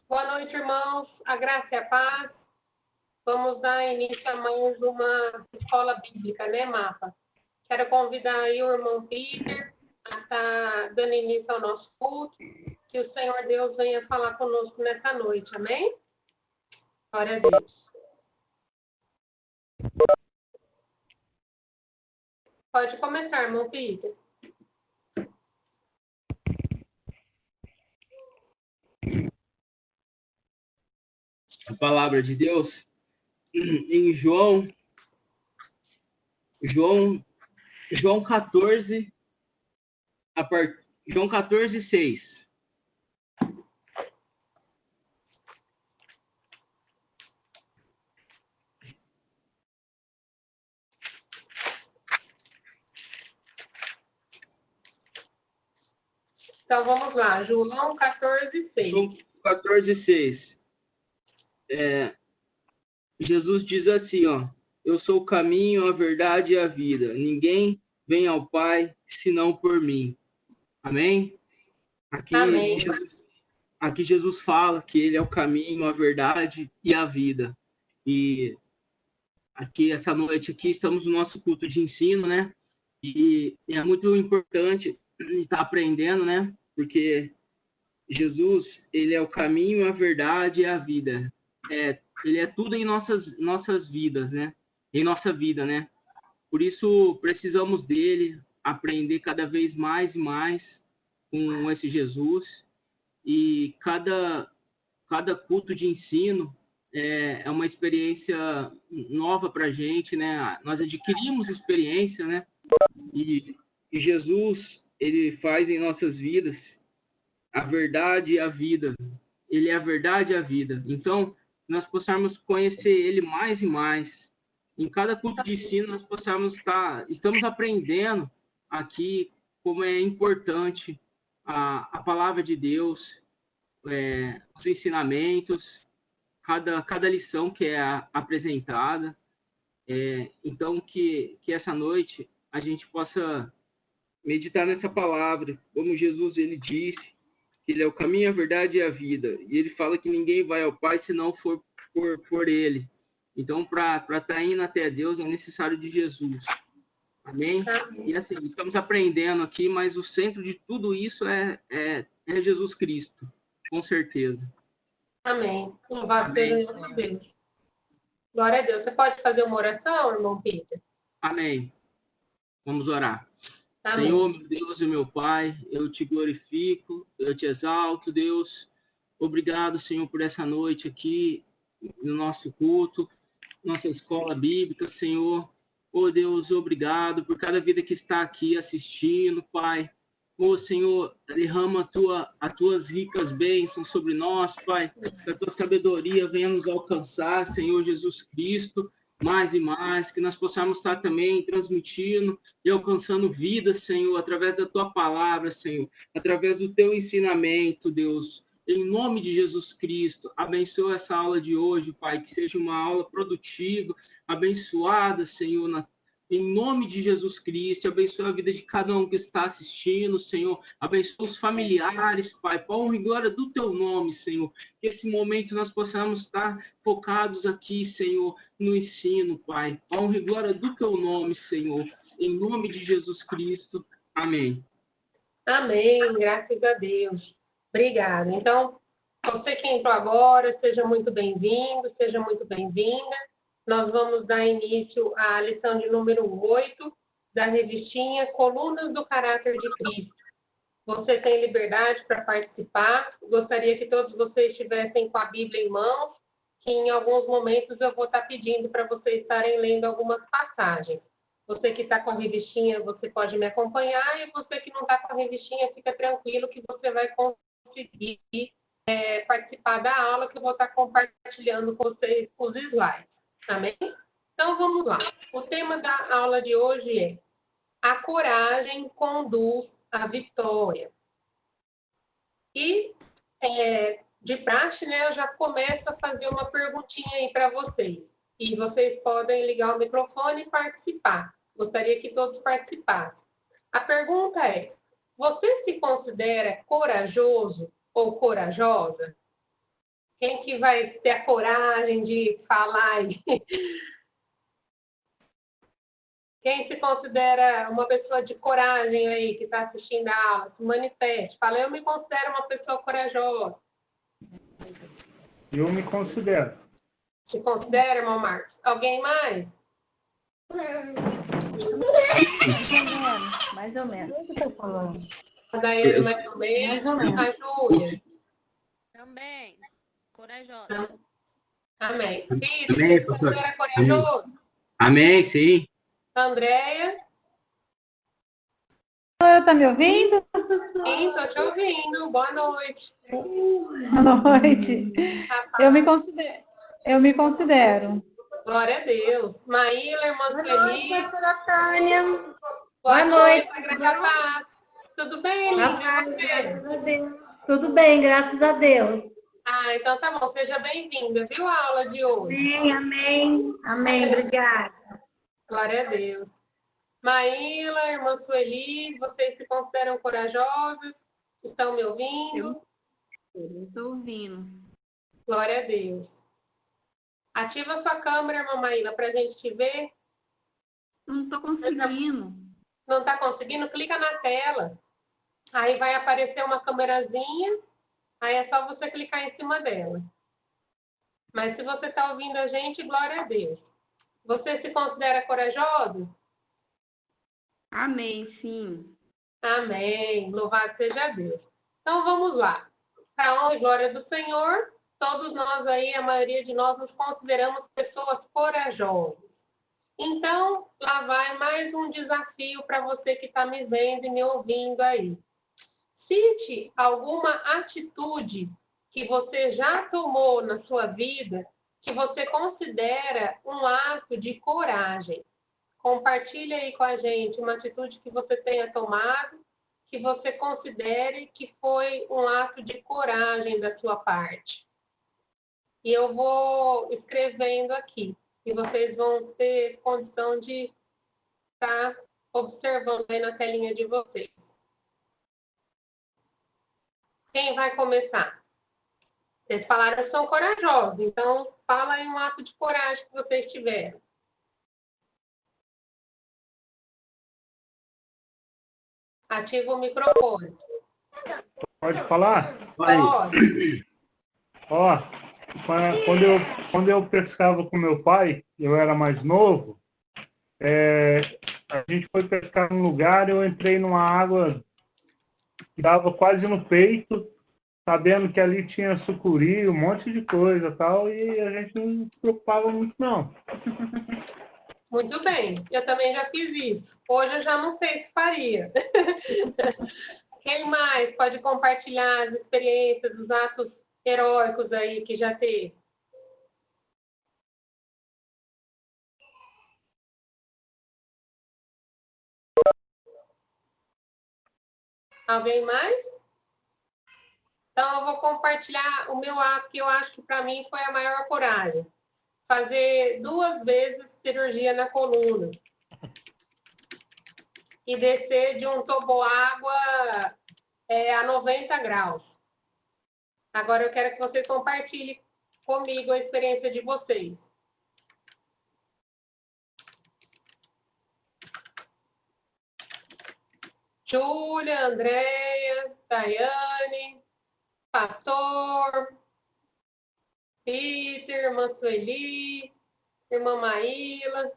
Boa noite, irmãos. A graça e a paz. Vamos dar início a mais uma escola bíblica, né, Mapa? Quero convidar aí o irmão Peter a estar dando início ao nosso culto. Que o Senhor Deus venha falar conosco nessa noite, amém? Glória a Deus. Pode começar, irmão Peter. A palavra de Deus em João 14, João 14, 6. Então vamos lá, João 14, 6. João 14, 6. Jesus diz assim, ó: eu sou o caminho, a verdade e a vida. Ninguém vem ao Pai senão por mim. Amém? Amém. Aqui Jesus fala que ele é o caminho, a verdade e a vida. E aqui, essa noite aqui, estamos no nosso culto de ensino, né? E é muito importante estar aprendendo, né? Porque Jesus, ele é o caminho, a verdade e a vida. Ele é tudo em nossas vidas, né? Em nossa vida, né? Por isso, precisamos dele, aprender cada vez mais e mais com esse Jesus. E cada culto de ensino é uma experiência nova para a gente, né? Nós adquirimos experiência, né? E Jesus, ele faz em nossas vidas a verdade e a vida. Ele é a verdade e a vida. Então, nós possamos conhecer ele mais e mais. Em cada culto de ensino, nós estamos aprendendo aqui como é importante a palavra de Deus, os ensinamentos, cada lição que é apresentada. Então, que essa noite a gente possa meditar nessa palavra, como Jesus ele disse, que ele é o caminho, a verdade e a vida. E ele fala que ninguém vai ao Pai se não for por ele. Então, para estar indo até Deus, é necessário de Jesus. Amém? E assim, estamos aprendendo aqui, mas o centro de tudo isso é Jesus Cristo, com certeza. Amém. Louvado seja o nosso Deus. Glória a Deus. Você pode fazer uma oração, irmão Peter? Amém. Vamos orar. Amém. Senhor, meu Deus e meu Pai, eu te glorifico, eu te exalto, Deus. Obrigado, Senhor, por essa noite aqui no nosso culto, nossa escola bíblica, Senhor. Oh, Deus, obrigado por cada vida que está aqui assistindo, Pai. Oh, Senhor, derrama as tuas ricas bênçãos sobre nós, Pai. Que a tua sabedoria venha nos alcançar, Senhor Jesus Cristo, mais e mais. Que nós possamos estar também transmitindo e alcançando vidas, Senhor, através da tua palavra, Senhor. Através do teu ensinamento, Deus. Em nome de Jesus Cristo, abençoa essa aula de hoje, Pai, que seja uma aula produtiva, abençoada, Senhor, em nome de Jesus Cristo, abençoa a vida de cada um que está assistindo, Senhor, abençoa os familiares, Pai, para honra e glória do teu nome, Senhor, que esse momento nós possamos estar focados aqui, Senhor, no ensino, Pai, para honra e glória do teu nome, Senhor, em nome de Jesus Cristo, amém. Amém, graças a Deus. Obrigada. Então, você que entrou agora, seja muito bem-vindo, seja muito bem-vinda. Nós vamos dar início à lição de número 8 da revistinha Colunas do Caráter de Cristo. Você tem liberdade para participar. Gostaria que todos vocês estivessem com a Bíblia em mãos, que em alguns momentos eu vou estar pedindo para vocês estarem lendo algumas passagens. Você que está com a revistinha, você pode me acompanhar, e você que não está com a revistinha, fica tranquilo que você vai conseguir participar da aula, que eu vou estar compartilhando com vocês os slides. Amém? Então, vamos lá. O tema da aula de hoje é: a coragem conduz à vitória. E, de praxe, né, eu já começo a fazer uma perguntinha aí para vocês. E vocês podem ligar o microfone e participar. Gostaria que todos participassem. A pergunta é: você se considera corajoso ou corajosa? Quem que vai ter a coragem de falar aí? Quem se considera uma pessoa de coragem aí, que está assistindo a aula, se manifeste. Fala, eu me considero uma pessoa corajosa. Eu me considero. Se considera, irmão Marcos? Alguém mais? Mais ou menos. O que eu tô falando? A Daiane, mais ou menos. A Júlia. Também. Corajosa. Amém. Amém, Cid, você se pastor. considera corajoso? Amém, sim. Andréia? Tá me ouvindo? Sim, estou te ouvindo. Boa noite. Boa noite. Eu me considero. Glória a Deus. Maíla, irmã Sueli. Pastora Tânia. Boa noite, noite. graça a paz. Tudo bem, Lídia? E você? Graças a Deus. Tudo bem, graças a Deus. Ah, então tá bom. Seja bem-vinda, viu, a aula de hoje? Sim, amém. Amém, obrigada. Glória a Deus. Maíla, irmã Sueli, vocês se consideram corajosos? Estão me ouvindo? Eu estou ouvindo. Glória a Deus. Ativa sua câmera, irmã Maíla, para a gente te ver. Não estou conseguindo. Não está conseguindo? Clica na tela. Aí vai aparecer uma câmerazinha. Aí é só você clicar em cima dela. Mas se você está ouvindo a gente, glória a Deus. Você se considera corajoso? Amém, sim. Amém. Louvado seja Deus. Então vamos lá. Para a honra e glória do Senhor, todos nós aí, a maioria de nós, nos consideramos pessoas corajosas. Então, lá vai mais um desafio para você que está me vendo e me ouvindo aí. Cite alguma atitude que você já tomou na sua vida que você considera um ato de coragem. Compartilhe aí com a gente uma atitude que você tenha tomado, que você considere que foi um ato de coragem da sua parte. E eu vou escrevendo aqui, e vocês vão ter condição de estar observando aí na telinha de vocês. Quem vai começar? Vocês falaram que são corajosos, então fala aí um ato de coragem que vocês tiveram. Ativa o microfone. Pode falar? Pode. Ó, quando eu pescava com meu pai, eu era mais novo, a gente foi pescar num lugar, eu entrei numa água que dava quase no peito, sabendo que ali tinha sucuri, um monte de coisa e tal, e a gente não se preocupava muito, não. Muito bem, eu também já fiz isso. Hoje eu já não sei se faria. Quem mais pode compartilhar as experiências, os atos heróicos aí que já teve? Alguém mais? Então eu vou compartilhar o meu ato que eu acho que para mim foi a maior coragem. Fazer 2 vezes cirurgia na coluna. E descer de um toboágua a 90 graus. Agora eu quero que vocês compartilhem comigo a experiência de vocês. Júlia, Andréia, Daiane, Pastor, Peter, irmã Sueli, irmã Maíla.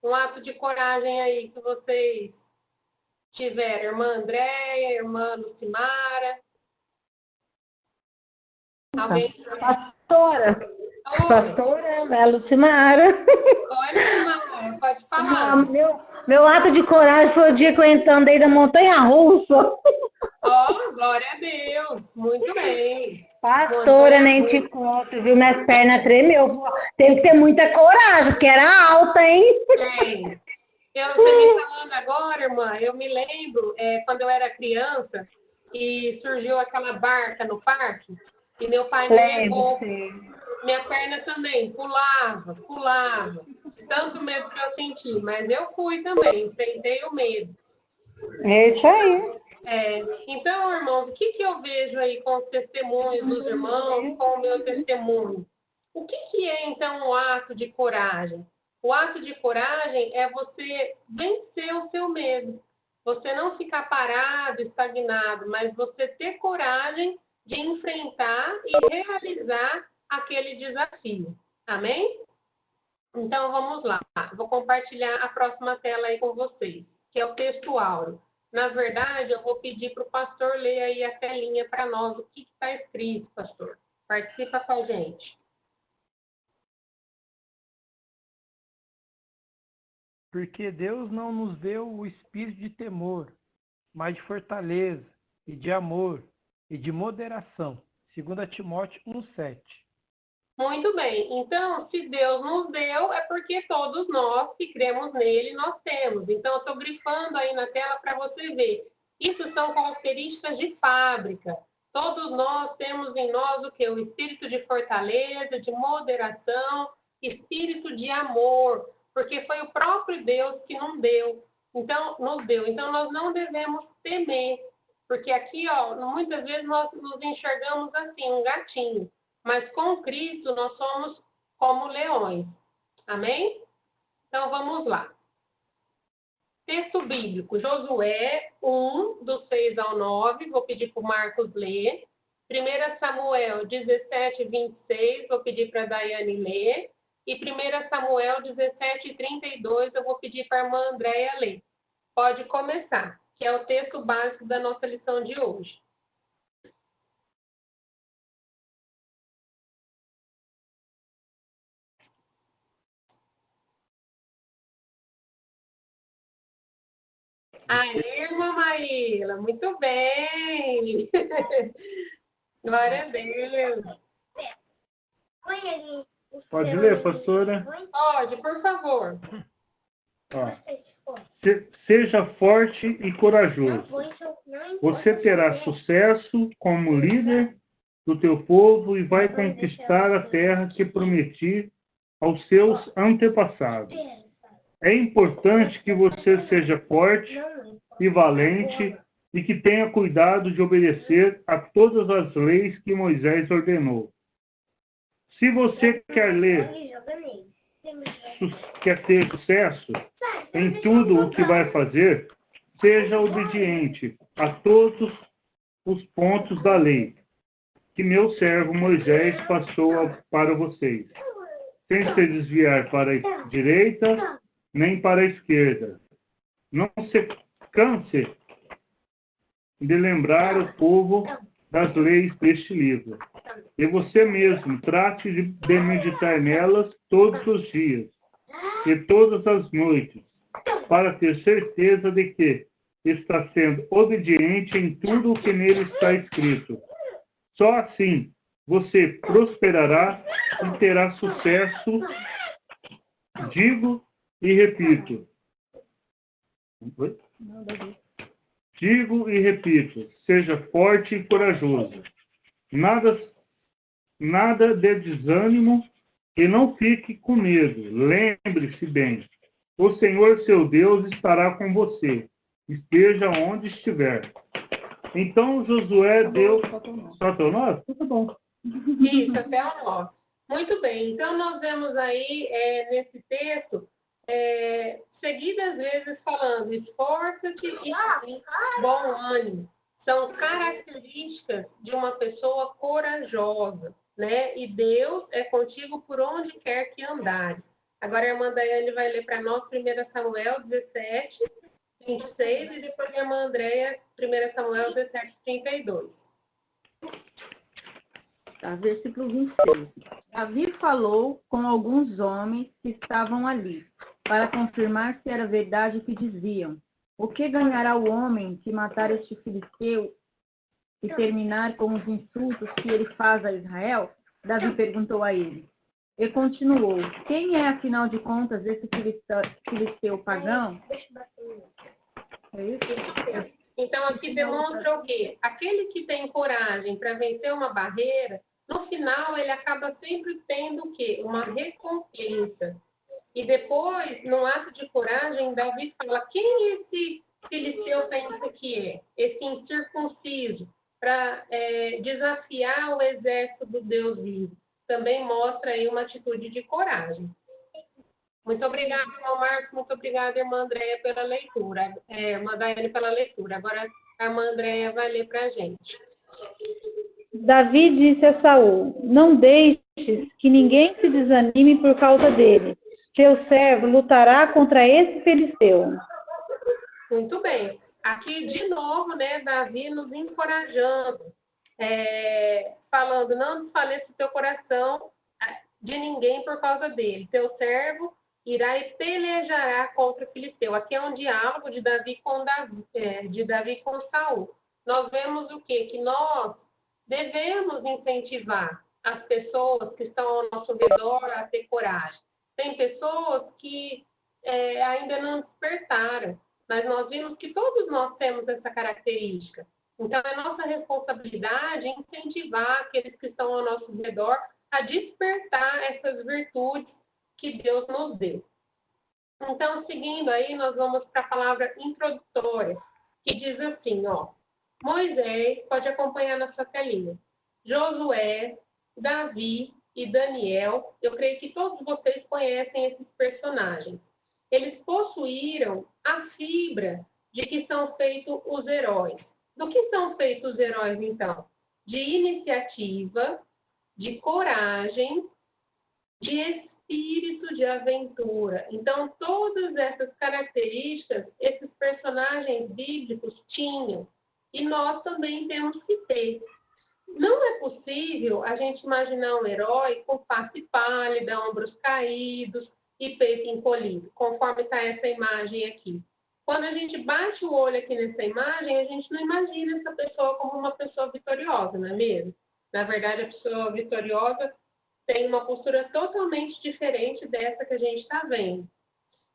Um ato de coragem aí que vocês tiveram. Irmã Andréia, irmã Lucimara. Alguém? Pastora. Oi. Pastora, é Lucimara. Oi, Lucimara, pode falar. Meu ato de coragem foi o dia que eu andei da montanha-russa. Ó, glória a Deus. Muito bem. Pastora, nem te conto, viu? Minhas pernas tremeu. Tem que ter muita coragem, porque era alta, hein? Bem, você me falando agora, irmã, eu me lembro quando eu era criança e surgiu aquela barca no parque e meu pai me levou. Minha perna também pulava. Tanto medo que eu senti, mas eu fui também, enfrentei o medo. É isso aí. Então, irmãos, o que eu vejo aí com os testemunhos dos irmãos, com o meu testemunho? O que é, então, o ato de coragem? O ato de coragem é você vencer o seu medo. Você não ficar parado, estagnado, mas você ter coragem de enfrentar e realizar aquele desafio. Amém? Então, vamos lá. Vou compartilhar a próxima tela aí com vocês, que é o texto áureo. Na verdade, eu vou pedir para o pastor ler aí a telinha para nós. O que está escrito, pastor? Participa com a gente. Porque Deus não nos deu o espírito de temor, mas de fortaleza, e de amor, e de moderação. 2 Timóteo 1,7. Muito bem. Então, se Deus nos deu, é porque todos nós que cremos nele, nós temos. Então, eu estou grifando aí na tela para você ver. Isso são características de fábrica. Todos nós temos em nós o quê? O espírito de fortaleza, de moderação, espírito de amor, porque foi o próprio Deus que nos deu. Então, nós não devemos temer, porque aqui, ó, muitas vezes nós nos enxergamos assim, um gatinho. Mas com Cristo nós somos como leões. Amém? Então vamos lá. Texto bíblico, Josué 1, do 6 ao 9, vou pedir para o Marcos ler. 1 Samuel 17, 26, vou pedir para a Daiane ler. E 1 Samuel 17, 32, eu vou pedir para a irmã Andréia ler. Pode começar, que é o texto básico da nossa lição de hoje. Aê, irmã Maíla, muito bem! Glória a Deus! Pode ler, pastora? Pode, por favor. Ó. Seja forte e corajoso. Você terá sucesso como líder do teu povo e vai conquistar a terra que prometi aos seus antepassados. É importante que você seja forte e valente e que tenha cuidado de obedecer a todas as leis que Moisés ordenou. Se você quer ter sucesso em tudo o que vai fazer, seja obediente a todos os pontos da lei que meu servo Moisés passou para vocês, sem se desviar para a direita nem para a esquerda. Não se canse de lembrar o povo das leis deste livro. E você mesmo trate de meditar nelas todos os dias e todas as noites, para ter certeza de que está sendo obediente em tudo o que nele está escrito. Só assim você prosperará e terá sucesso. Digo e repito. Digo e repito, seja forte e corajoso. Nada de desânimo e não fique com medo. Lembre-se bem, o Senhor seu Deus estará com você, esteja onde estiver. Então Josué deu... Só até o 9? Tá bom. Isso, até o 9. Muito bem, então nós vemos aí nesse texto seguidas vezes falando esforça-te e tem bom ânimo. São características de uma pessoa corajosa, né? E Deus é contigo por onde quer que andares. Agora a irmã Daiane vai ler para nós 1 Samuel 17, 26 e depois a irmã Andréia 1 Samuel 17, 32. Tá, versículo 26. Davi falou com alguns homens que estavam ali, para confirmar se era verdade o que diziam. O que ganhará o homem que matar este filisteu e terminar com os insultos que ele faz a Israel? Davi perguntou a ele. E continuou, quem é, afinal de contas, esse filisteu pagão? É isso? Então, aqui demonstra o quê? Aquele que tem coragem para vencer uma barreira, no final, ele acaba sempre tendo o quê? Uma recompensa. E depois, no ato de coragem, Davi fala, quem é esse Filisteu pensa que é? Esse incircunciso, para desafiar o exército do Deus vivo. Também mostra aí uma atitude de coragem. Muito obrigada, irmão Marcos. Muito obrigada, irmã Andréia, pela leitura. Irmã Daiane pela leitura. Agora a irmã Andréia vai ler para a gente. Davi disse a Saul: Não deixes que ninguém se desanime por causa dele. Teu servo lutará contra esse filisteu. Muito bem. Aqui, de novo, né, Davi nos encorajando, falando, não desfaleça o teu coração de ninguém por causa dele. Teu servo irá e pelejará contra o filisteu. Aqui é um diálogo de Davi com Saul. Nós vemos o quê? Que nós devemos incentivar as pessoas que estão ao nosso redor a ter coragem. Tem pessoas que ainda não despertaram, mas nós vimos que todos nós temos essa característica. Então, é nossa responsabilidade incentivar aqueles que estão ao nosso redor a despertar essas virtudes que Deus nos deu. Então, seguindo aí, nós vamos para a palavra introdutória, que diz assim, ó, Moisés, pode acompanhar na sua telinha, Josué, Davi e Daniel, eu creio que todos vocês conhecem esses personagens. Eles possuíram a fibra de que são feitos os heróis. Do que são feitos os heróis, então? De iniciativa, de coragem, de espírito de aventura. Então, todas essas características, esses personagens bíblicos tinham. E nós também temos que ter. Não é possível a gente imaginar um herói com face pálida, ombros caídos e peito encolhido, conforme está essa imagem aqui. Quando a gente bate o olho aqui nessa imagem, a gente não imagina essa pessoa como uma pessoa vitoriosa, não é mesmo? Na verdade, a pessoa vitoriosa tem uma postura totalmente diferente dessa que a gente está vendo.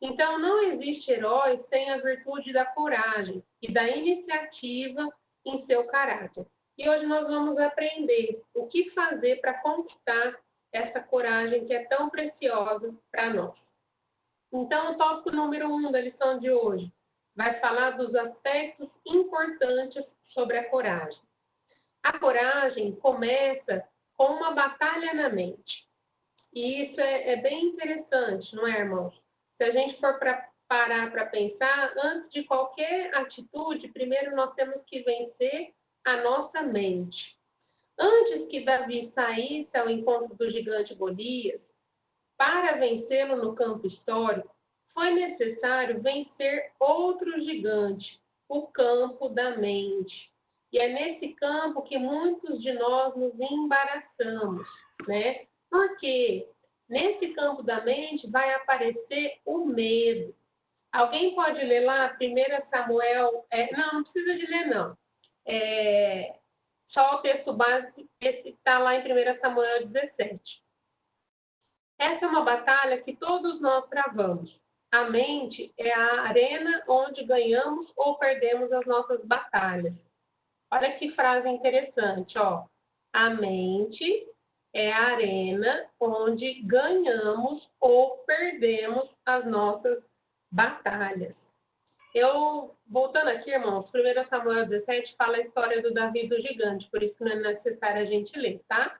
Então, não existe herói sem a virtude da coragem e da iniciativa em seu caráter. E hoje nós vamos aprender o que fazer para conquistar essa coragem que é tão preciosa para nós. Então, o tópico número 1 da lição de hoje vai falar dos aspectos importantes sobre a coragem. A coragem começa com uma batalha na mente. E isso é bem interessante, não é, irmãos? Se a gente for parar para pensar, antes de qualquer atitude, primeiro nós temos que vencer a nossa mente. Antes que Davi saísse ao encontro do gigante Golias, para vencê-lo no campo histórico, foi necessário vencer outro gigante, o campo da mente. E é nesse campo que muitos de nós nos embaraçamos, né? Porque nesse campo da mente vai aparecer o medo. Alguém pode ler lá 1 Samuel... não precisa de ler, não. Só o texto básico, esse está lá em 1 Samuel 17. Essa é uma batalha que todos nós travamos. A mente é a arena onde ganhamos ou perdemos as nossas batalhas. Olha que frase interessante, ó. A mente é a arena onde ganhamos ou perdemos as nossas batalhas. Voltando aqui, irmãos, 1 Samuel 17 fala a história do Davi do gigante, por isso não é necessário a gente ler, tá?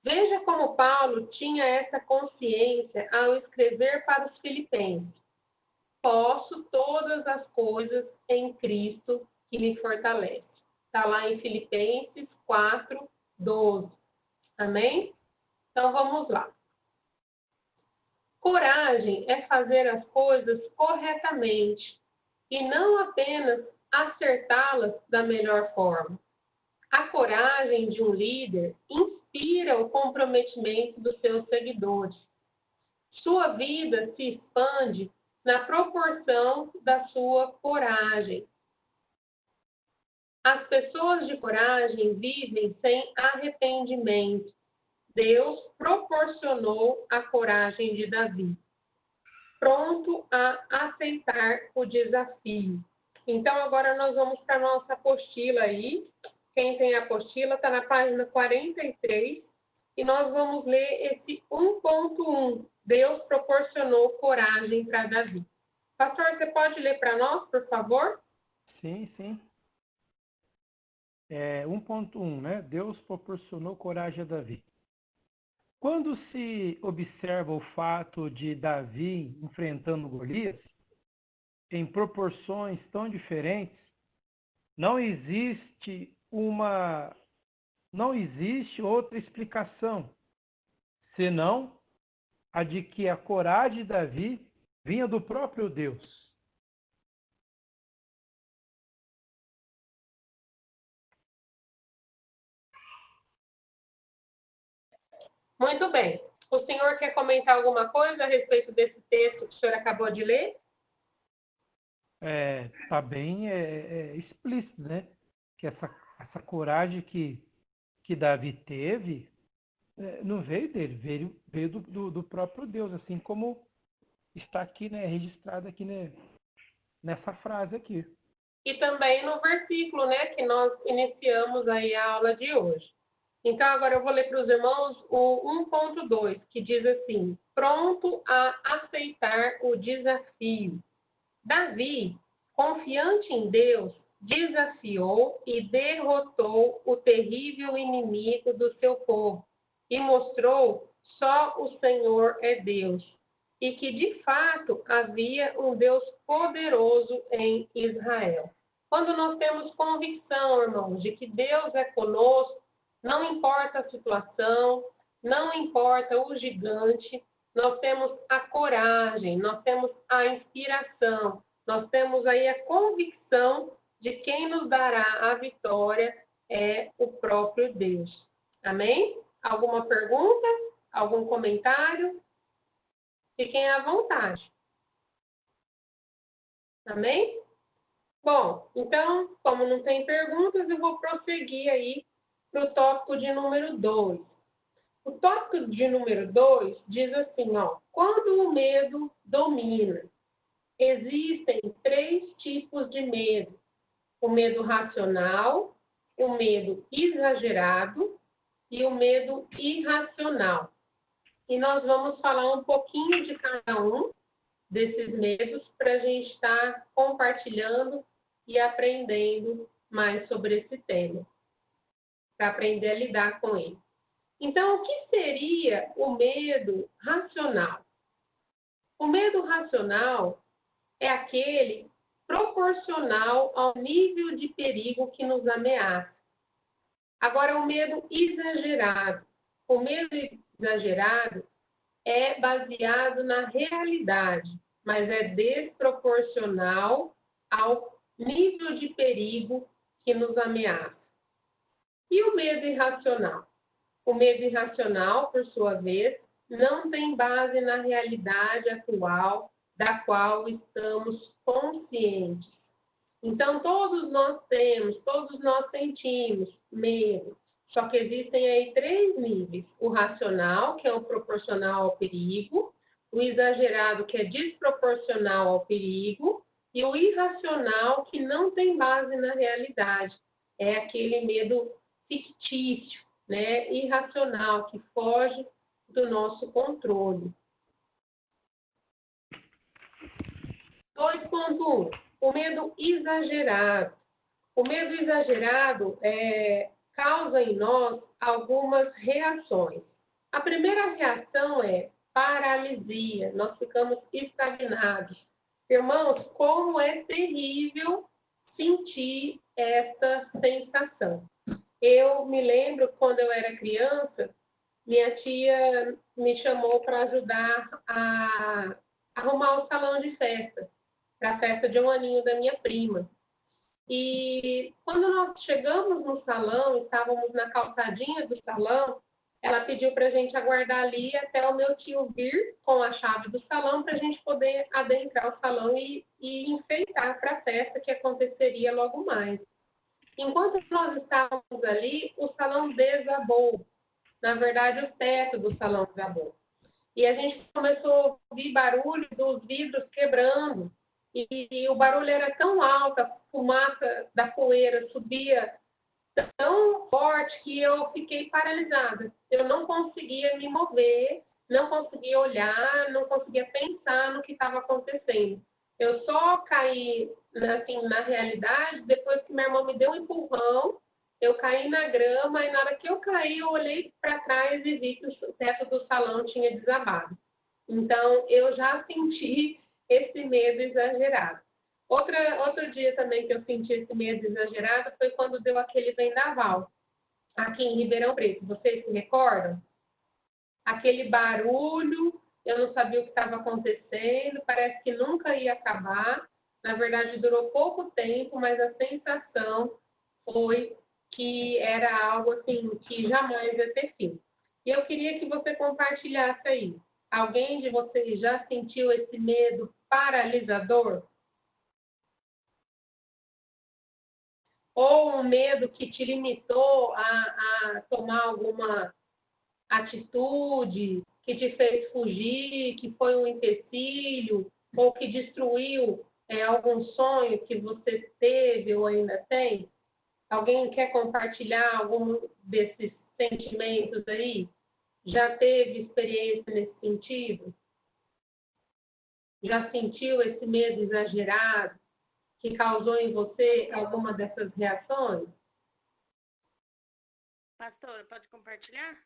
Veja como Paulo tinha essa consciência ao escrever para os filipenses. Posso todas as coisas em Cristo que me fortalece. Está lá em Filipenses 4, 12. Amém? Então, vamos lá. Coragem é fazer as coisas corretamente e não apenas acertá-las da melhor forma. A coragem de um líder inspira o comprometimento dos seus seguidores. Sua vida se expande na proporção da sua coragem. As pessoas de coragem vivem sem arrependimento. Deus proporcionou a coragem de Davi, pronto a aceitar o desafio. Então, agora nós vamos para a nossa apostila aí. Quem tem a apostila está na página 43 e nós vamos ler esse 1.1. Deus proporcionou coragem para Davi. Pastor, você pode ler para nós, por favor? Sim, sim. 1.1, né? Deus proporcionou coragem a Davi. Quando se observa o fato de Davi enfrentando Golias, em proporções tão diferentes, não existe outra explicação, senão a de que a coragem de Davi vinha do próprio Deus. Muito bem. O senhor quer comentar alguma coisa a respeito desse texto que o senhor acabou de ler? Tá bem explícito, né? Que essa coragem que Davi teve não veio dele, veio do próprio Deus, assim como está aqui, né, registrado aqui, né, nessa frase aqui. E também no versículo, né, que nós iniciamos aí a aula de hoje. Então, agora eu vou ler para os irmãos o 1.2, que diz assim: pronto a aceitar o desafio. Davi, confiante em Deus, desafiou e derrotou o terrível inimigo do seu povo e mostrou só o Senhor é Deus e que, de fato, havia um Deus poderoso em Israel. Quando nós temos convicção, irmãos, de que Deus é conosco, não importa a situação, não importa o gigante, nós temos a coragem, nós temos a inspiração, nós temos aí a convicção de quem nos dará a vitória é o próprio Deus. Amém? Alguma pergunta? Algum comentário? Fiquem à vontade. Amém? Bom, então, como não tem perguntas, eu vou prosseguir aí para o tópico de número 2. O tópico de número 2 diz assim, ó, quando o medo domina, existem 3 tipos de medo. O medo racional, o medo exagerado e o medo irracional. E nós vamos falar um pouquinho de cada um desses medos para a gente estar compartilhando e aprendendo mais sobre esse tema, para aprender a lidar com ele. Então, o que seria o medo racional? O medo racional é aquele proporcional ao nível de perigo que nos ameaça. Agora, o medo exagerado. O medo exagerado é baseado na realidade, mas é desproporcional ao nível de perigo que nos ameaça. E o medo irracional? O medo irracional, por sua vez, não tem base na realidade atual da qual estamos conscientes. Então, todos nós sentimos medo. Só que existem aí 3 níveis. O racional, que é o proporcional ao perigo, o exagerado, que é desproporcional ao perigo, e o irracional, que não tem base na realidade. É aquele medo fictício, né? Irracional, que foge do nosso controle. 2.1. O medo exagerado. O medo exagerado causa em nós algumas reações. A primeira reação é paralisia. Nós ficamos estagnados. Irmãos, como é terrível sentir essa sensação. Eu me lembro, quando eu era criança, minha tia me chamou para ajudar a arrumar o salão de festa, para a festa de 1 aninho da minha prima. E quando nós chegamos no salão, estávamos na calçadinha do salão, ela pediu para a gente aguardar ali até o meu tio vir com a chave do salão para a gente poder adentrar o salão e enfeitar para a festa que aconteceria logo mais. Enquanto nós estávamos ali, o salão desabou. Na verdade, o teto do salão desabou. E a gente começou a ouvir barulho dos vidros quebrando. E o barulho era tão alto, a fumaça da poeira subia tão forte que eu fiquei paralisada. Eu não conseguia me mover, não conseguia olhar, não conseguia pensar no que estava acontecendo. Eu só caí, assim, na realidade, depois que minha irmã me deu um empurrão, eu caí na grama e na hora que eu caí, eu olhei para trás e vi que o teto do salão tinha desabado. Então, eu já senti esse medo exagerado. Outro dia também que eu senti esse medo exagerado foi quando deu aquele vendaval, aqui em Ribeirão Preto. Vocês se recordam? Aquele barulho, eu não sabia o que estava acontecendo, parece que nunca ia acabar. Na verdade, durou pouco tempo, mas a sensação foi que era algo assim que jamais ia ter fim. E eu queria que você compartilhasse aí. Alguém de vocês já sentiu esse medo paralisador? Ou um medo que te limitou a tomar alguma atitude, que te fez fugir, que foi um empecilho, ou que destruiu algum sonho que você teve ou ainda tem? Alguém quer compartilhar algum desses sentimentos aí? Já teve experiência nesse sentido? Já sentiu esse medo exagerado que causou em você alguma dessas reações? Pastora, pode compartilhar?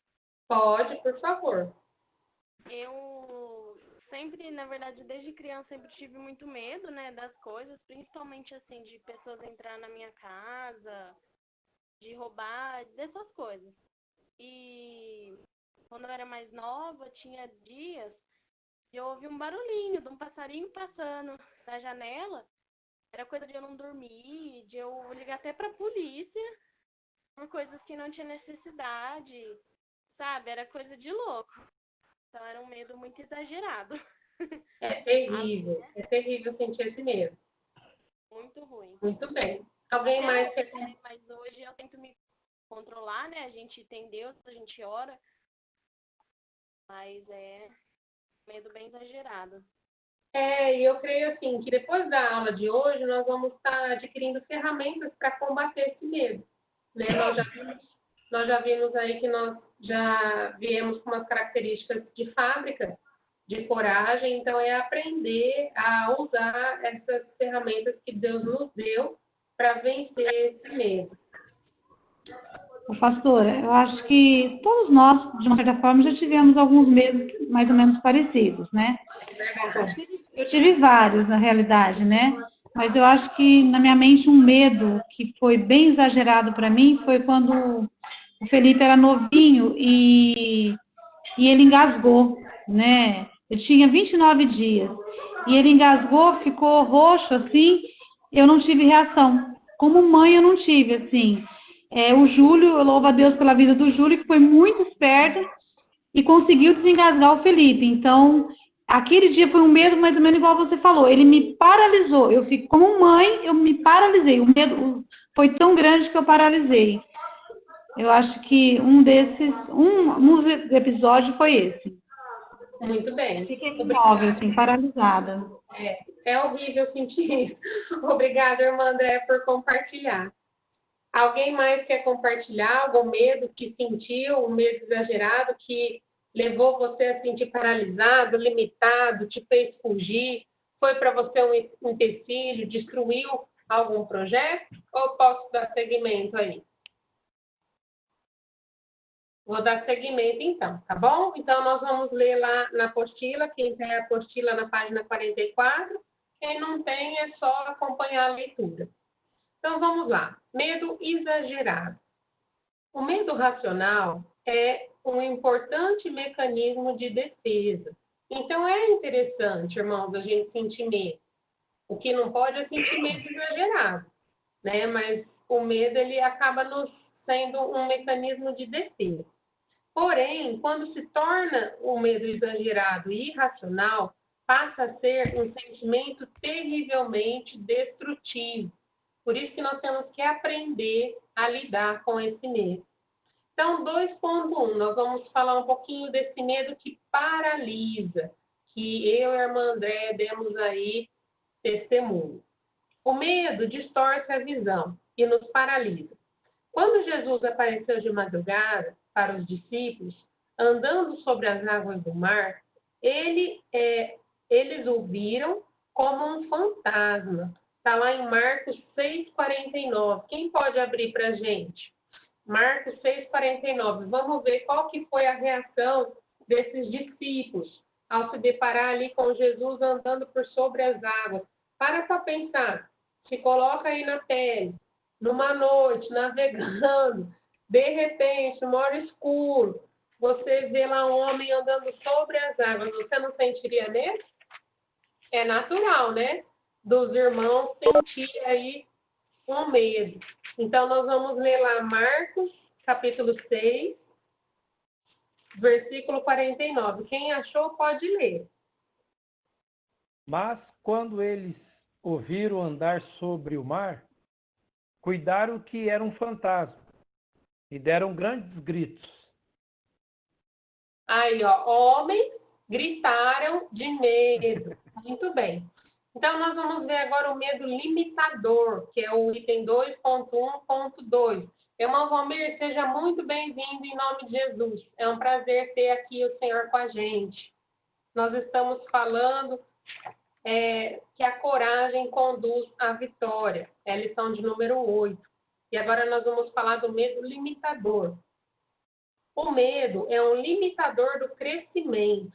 Pode, por favor. Eu sempre, na verdade, desde criança, sempre tive muito medo, né, das coisas, principalmente, assim, de pessoas entrar na minha casa, de roubar, dessas coisas. E quando eu era mais nova, tinha dias que eu ouvi um barulhinho de um passarinho passando na janela. Era coisa de eu não dormir, de eu ligar até pra polícia por coisas que não tinha necessidade, sabe? Era coisa de louco. Então era um medo muito exagerado. É terrível sentir esse medo. Muito ruim. Muito bem. Alguém mais quer... Mas hoje eu tento me controlar, né? A gente tem Deus, a gente ora, mas é medo bem exagerado. E eu creio assim, que depois da aula de hoje, nós vamos estar adquirindo ferramentas para combater esse medo. Né? Nós já vimos aí que nós já viemos com umas características de fábrica, de coragem, então é aprender a usar essas ferramentas que Deus nos deu para vencer esse medo. Pastora, eu acho que todos nós, de uma certa forma, já tivemos alguns medos mais ou menos parecidos, né? Eu tive vários, na realidade, né? Mas eu acho que, na minha mente, um medo que foi bem exagerado para mim foi quando o Felipe era novinho e ele engasgou, né? Eu tinha 29 dias e ele engasgou, ficou roxo, assim, eu não tive reação. Como mãe, eu não tive, assim. O Júlio, eu louvo a Deus pela vida do Júlio, que foi muito esperto e conseguiu desengasgar o Felipe. Então, aquele dia foi um medo mais ou menos igual você falou. Ele me paralisou. Eu fico como mãe, eu me paralisei. O medo foi tão grande que eu paralisei. Eu acho que um episódio foi esse. Muito bem. Fiquei imóvel, assim, paralisada. É horrível sentir isso. Obrigada, irmã André, por compartilhar. Alguém mais quer compartilhar algum medo que sentiu, um medo exagerado que levou você a sentir paralisado, limitado, te fez fugir? Foi para você um empecilho, destruiu algum projeto? Ou posso dar seguimento aí? Vou dar seguimento então, tá bom? Então, nós vamos ler lá na apostila, quem tem a apostila na página 44, quem não tem é só acompanhar a leitura. Então, vamos lá. Medo exagerado. O medo racional é um importante mecanismo de defesa. Então, é interessante, irmãos, a gente sentir medo. O que não pode é sentir medo exagerado, né? Mas o medo, ele acaba sendo um mecanismo de defesa. Porém, quando se torna um medo exagerado e irracional, passa a ser um sentimento terrivelmente destrutivo. Por isso que nós temos que aprender a lidar com esse medo. Então, 2.1, nós vamos falar um pouquinho desse medo que paralisa, que eu e a irmã André demos aí testemunho. O medo distorce a visão e nos paralisa. Quando Jesus apareceu de madrugada para os discípulos, andando sobre as águas do mar, eles o viram como um fantasma. Está lá em Marcos 6,49. Quem pode abrir para a gente? Marcos 6,49. Vamos ver qual que foi a reação desses discípulos ao se deparar ali com Jesus andando por sobre as águas. Para pensar. Se coloca aí na pele, numa noite, navegando, de repente, no hora escuro, você vê lá um homem andando sobre as águas. Você não sentiria medo? É natural, né? Dos irmãos sentir aí um medo. Então, nós vamos ler lá Marcos, capítulo 6, versículo 49. Quem achou, pode ler. Mas quando eles ouviram andar sobre o mar, cuidaram que era um fantasma e deram grandes gritos. Aí, ó, homens gritaram de medo. Muito bem. Então, nós vamos ver agora o medo limitador, que é o item 2.1.2. Irmão Valmir, seja muito bem-vindo em nome de Jesus. É um prazer ter aqui o Senhor com a gente. Nós estamos falando que a coragem conduz à vitória. É a lição de número 8. E agora nós vamos falar do medo limitador. O medo é um limitador do crescimento.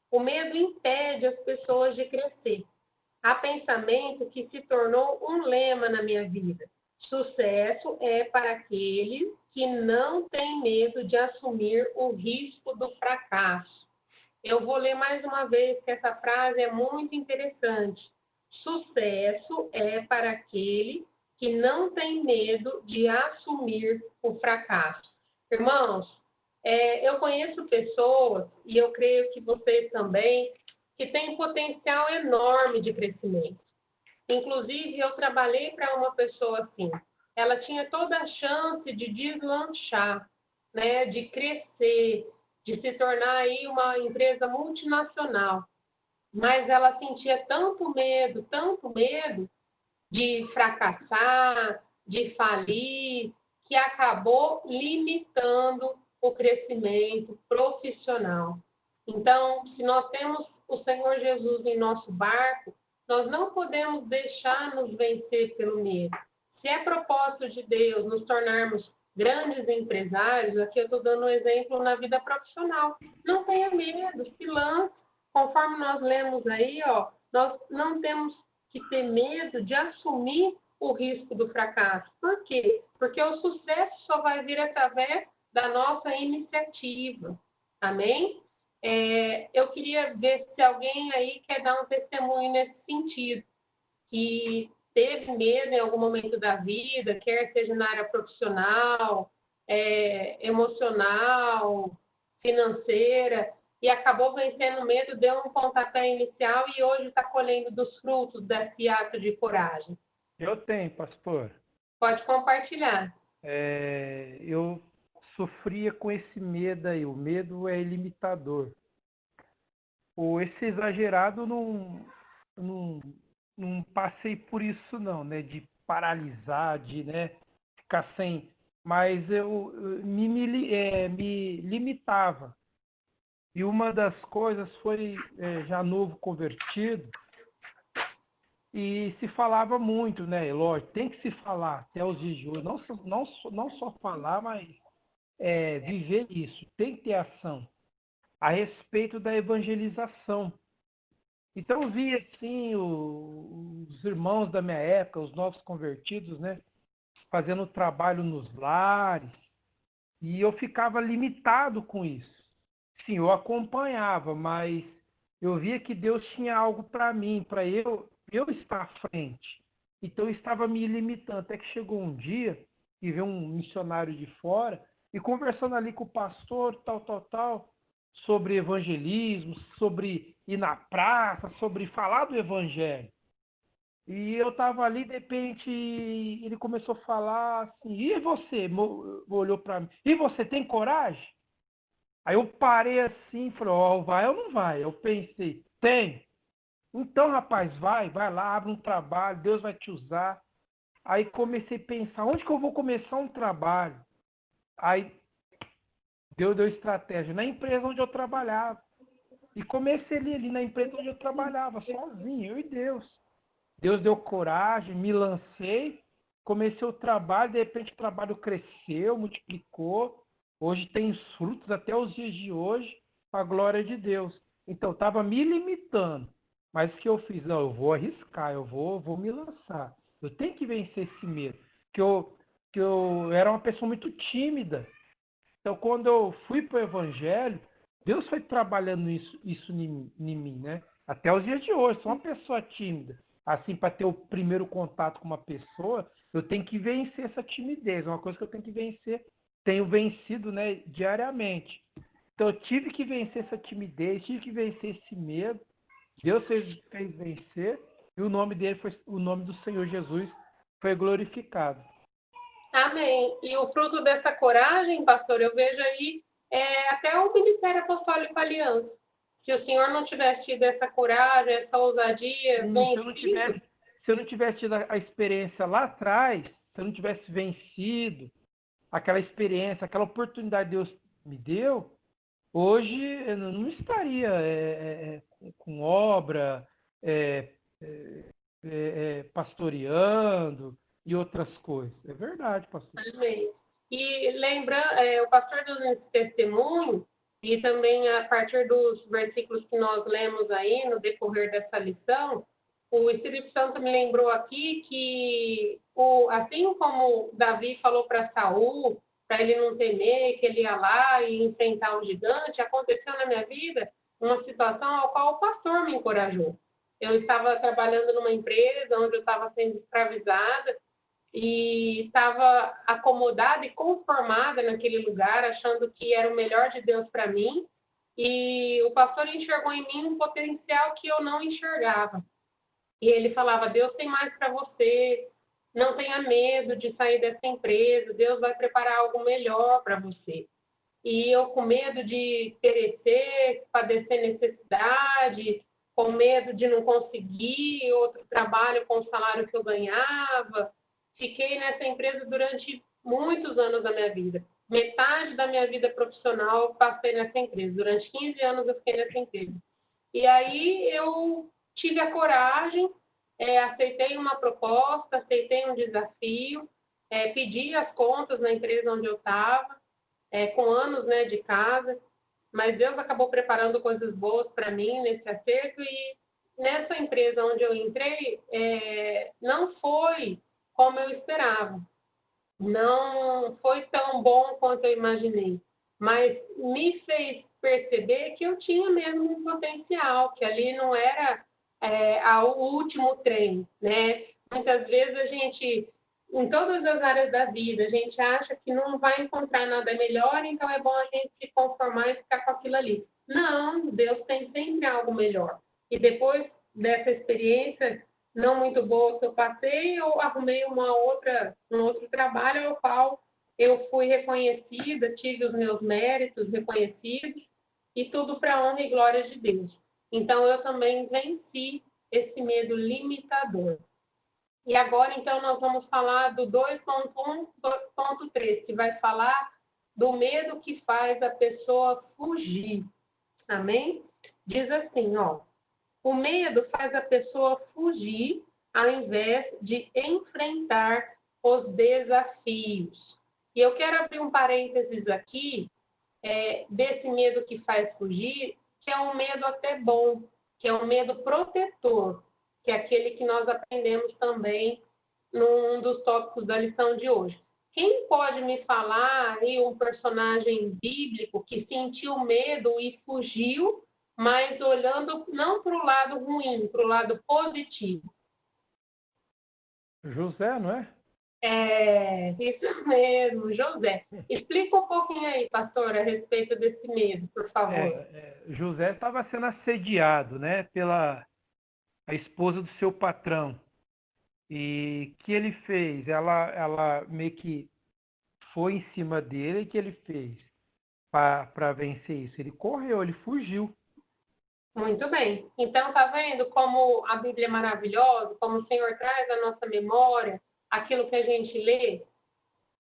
O medo impede as pessoas de crescer. Há pensamento que se tornou um lema na minha vida. Sucesso é para aqueles que não têm medo de assumir o risco do fracasso. Eu vou ler mais uma vez, que essa frase é muito interessante. Sucesso é para aquele que não tem medo de assumir o fracasso. Irmãos, eu conheço pessoas, e eu creio que vocês também, que têm potencial enorme de crescimento. Inclusive, eu trabalhei para uma pessoa assim. Ela tinha toda a chance de deslanchar, né, de crescer, de se tornar aí uma empresa multinacional. Mas ela sentia tanto medo de fracassar, de falir, que acabou limitando o crescimento profissional. Então, se nós temos o Senhor Jesus em nosso barco, nós não podemos deixar nos vencer pelo medo. Se é propósito de Deus nos tornarmos grandes empresários, aqui eu estou dando um exemplo na vida profissional. Não tenha medo, se lance. Conforme nós lemos aí, ó, nós não temos que ter medo de assumir o risco do fracasso. Por quê? Porque o sucesso só vai vir através da nossa iniciativa. Amém? Eu queria ver se alguém aí quer dar um testemunho nesse sentido, que teve medo em algum momento da vida, quer seja na área profissional, emocional, financeira, e acabou vencendo o medo, deu um pontapé inicial e hoje está colhendo dos frutos desse ato de coragem. Eu tenho, pastor. Pode compartilhar. Eu sofria com esse medo aí. O medo é limitador. Esse exagerado não passei por isso não, né? De paralisar, de, né, ficar sem. Mas eu me limitava. E uma das coisas foi, já novo convertido, e se falava muito, né? Lógico, tem que se falar até os dias de hoje. Não só falar, mas viver isso. Tem que ter ação a respeito da evangelização. Então eu vi assim os irmãos da minha época, os novos convertidos, né, fazendo trabalho nos lares, e eu ficava limitado com isso. Sim, eu acompanhava, mas eu via que Deus tinha algo para mim, para eu estar à frente. Então eu estava me limitando, até que chegou um dia e veio um missionário de fora e conversando ali com o pastor, tal, sobre evangelismo, sobre ir na praça, sobre falar do evangelho. E eu estava ali, de repente, ele começou a falar assim, e você? Olhou para mim, e você tem coragem? Aí eu parei assim, falei, vai ou não vai? Eu pensei, tem. Então, rapaz, vai lá, abre um trabalho, Deus vai te usar. Aí comecei a pensar, onde que eu vou começar um trabalho? Aí Deus deu estratégia na empresa onde eu trabalhava. E comecei ali na empresa onde eu trabalhava, sozinho, eu e Deus. Deus deu coragem, me lancei, comecei o trabalho, de repente o trabalho cresceu, multiplicou. Hoje tem os frutos até os dias de hoje, para a glória de Deus. Então, estava me limitando. Mas o que eu fiz? Não, eu vou arriscar, eu vou me lançar. Eu tenho que vencer esse medo. Que eu era uma pessoa muito tímida. Então, quando eu fui para o Evangelho, Deus foi trabalhando isso em mim, né? Até os dias de hoje, sou uma pessoa tímida. Assim, para ter o primeiro contato com uma pessoa, eu tenho que vencer essa timidez. É uma coisa que eu tenho que vencer, tenho vencido, né, diariamente. Então, eu tive que vencer essa timidez, tive que vencer esse medo. Deus fez vencer e o nome dele foi, o nome do Senhor Jesus foi glorificado. Amém. E o fruto dessa coragem, pastor, eu vejo aí até o Ministério Apostólico Aliança. Se o senhor não tivesse tido essa coragem, essa ousadia, se eu não tivesse tido a experiência lá atrás, se eu não tivesse vencido aquela experiência, aquela oportunidade que Deus me deu, hoje eu não estaria com obra, pastoreando e outras coisas. É verdade, pastor. Amém. E lembra, o pastor deu esse testemunho, e também a partir dos versículos que nós lemos aí no decorrer dessa lição, o Espírito Santo me lembrou aqui que, assim como Davi falou para Saul, para ele não temer, que ele ia lá e enfrentar um gigante, aconteceu na minha vida uma situação ao qual o pastor me encorajou. Eu estava trabalhando numa empresa onde eu estava sendo escravizada, e estava acomodada e conformada naquele lugar, achando que era o melhor de Deus para mim, e o pastor enxergou em mim um potencial que eu não enxergava. E ele falava: Deus tem mais para você, não tenha medo de sair dessa empresa, Deus vai preparar algo melhor para você. E eu, com medo de perecer, padecer necessidade, com medo de não conseguir outro trabalho com o salário que eu ganhava, fiquei nessa empresa durante muitos anos da minha vida. Metade da minha vida profissional eu passei nessa empresa. Durante 15 anos eu fiquei nessa empresa. E aí eu tive a coragem, aceitei uma proposta, aceitei um desafio, pedi as contas na empresa onde eu estava, com anos, né, de casa, mas Deus acabou preparando coisas boas para mim nesse acerto, e nessa empresa onde eu entrei, não foi como eu esperava. Não foi tão bom quanto eu imaginei, mas me fez perceber que eu tinha mesmo um potencial, que ali não era o último trem, né? Muitas vezes a gente, em todas as áreas da vida, a gente acha que não vai encontrar nada melhor, então é bom a gente se conformar e ficar com aquilo ali. Não, Deus tem sempre algo melhor. E depois dessa experiência não muito boa que eu passei, eu arrumei um outro trabalho ao qual eu fui reconhecida, tive os meus méritos reconhecidos, e tudo para a honra e glória de Deus. Então, eu também venci esse medo limitador. E agora, então, nós vamos falar do 2.1.3, que vai falar do medo que faz a pessoa fugir. Amém? Diz assim, ó: o medo faz a pessoa fugir ao invés de enfrentar os desafios. E eu quero abrir um parênteses aqui, desse medo que faz fugir, que é um medo até bom, que é um medo protetor, que é aquele que nós aprendemos também num dos tópicos da lição de hoje. Quem pode me falar aí um personagem bíblico que sentiu medo e fugiu, mas olhando não para o lado ruim, para o lado positivo? José, não é? Isso mesmo, José. Explica um pouquinho aí, pastor, a respeito desse medo, por favor. José estava sendo assediado, né, pela a esposa do seu patrão. E o que ele fez? Ela meio que foi em cima dele. E o que ele fez para vencer isso? Ele correu, ele fugiu. Muito bem. Então, tá vendo como a Bíblia é maravilhosa, como o Senhor traz à nossa memória aquilo que a gente lê?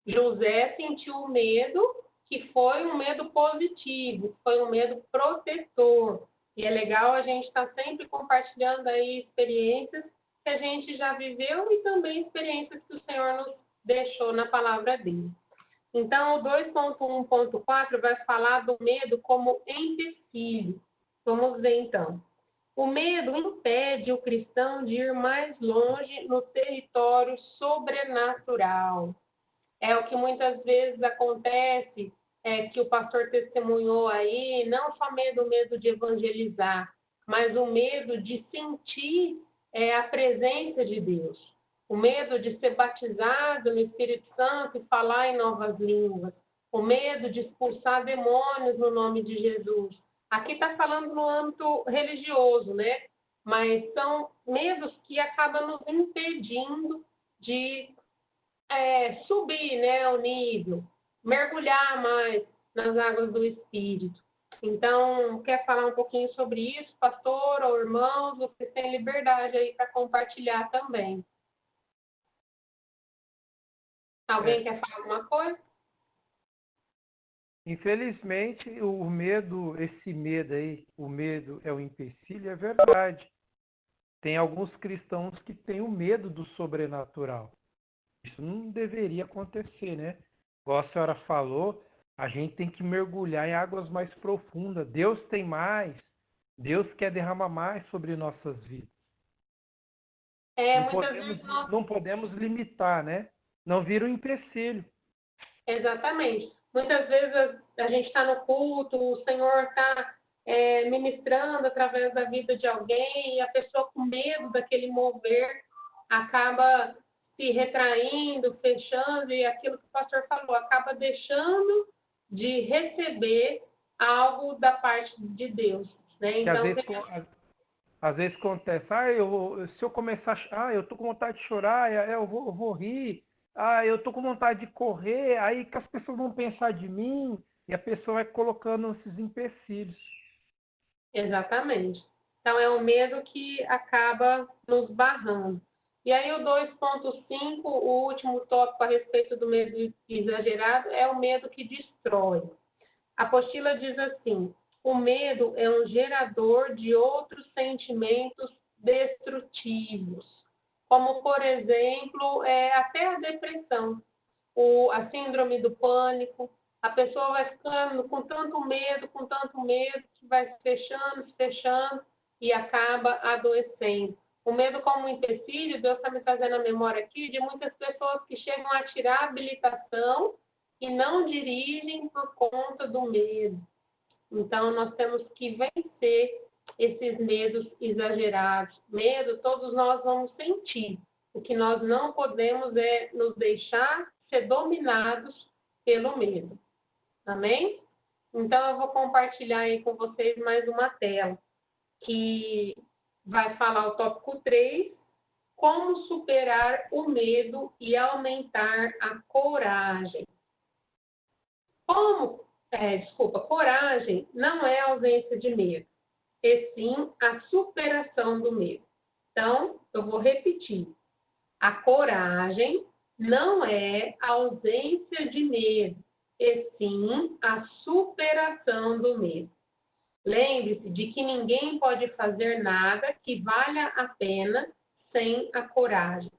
José sentiu o medo, que foi um medo positivo, foi um medo protetor. E é legal a gente estar sempre compartilhando aí experiências que a gente já viveu e também experiências que o Senhor nos deixou na palavra dele. Então, o 2.1.4 vai falar do medo como empecilho. Vamos ver, então. O medo impede o cristão de ir mais longe no território sobrenatural. É o que muitas vezes acontece, que o pastor testemunhou aí, não só o medo de evangelizar, mas o medo de sentir a presença de Deus. O medo de ser batizado no Espírito Santo e falar em novas línguas. O medo de expulsar demônios no nome de Jesus. Aqui está falando no âmbito religioso, né? Mas são medos que acabam nos impedindo de subir, né, o nível, mergulhar mais nas águas do Espírito. Então, quer falar um pouquinho sobre isso, pastor ou irmãos? Vocês têm liberdade aí para compartilhar também. Alguém quer falar alguma coisa? Infelizmente, o medo, esse medo aí, o medo é o empecilho, é verdade. Tem alguns cristãos que têm o medo do sobrenatural. Isso não deveria acontecer, né? Igual a senhora falou, a gente tem que mergulhar em águas mais profundas. Deus tem mais. Deus quer derramar mais sobre nossas vidas. Não podemos limitar, né? Não vira um empecilho. Exatamente. Muitas vezes a gente está no culto, o Senhor está ministrando através da vida de alguém e a pessoa com medo daquele mover acaba se retraindo, fechando, e aquilo que o pastor falou, acaba deixando de receber algo da parte de Deus. Né? Então, às vezes acontece, se eu começar, eu estou com vontade de chorar, eu vou rir, eu estou com vontade de correr, aí que as pessoas vão pensar de mim, e a pessoa vai colocando esses empecilhos. Exatamente. Então, é o medo que acaba nos barrando. E aí, o 2.5, o último tópico a respeito do medo exagerado, é o medo que destrói. A apostila diz assim: o medo é um gerador de outros sentimentos destrutivos, como, por exemplo, até a depressão, a síndrome do pânico. A pessoa vai ficando com tanto medo, que vai se fechando e acaba adoecendo. O medo como um empecilho, Deus está me trazendo a memória aqui de muitas pessoas que chegam a tirar a habilitação e não dirigem por conta do medo. Então, nós temos que vencer esses medos exagerados. Medo, todos nós vamos sentir. O que nós não podemos é nos deixar ser dominados pelo medo. Amém? Então, eu vou compartilhar aí com vocês mais uma tela, que vai falar o tópico 3, como superar o medo e aumentar a coragem. Coragem não é ausência de medo, e sim a superação do medo. Então, eu vou repetir. A coragem não é ausência de medo, e sim a superação do medo. Lembre-se de que ninguém pode fazer nada que valha a pena sem a coragem.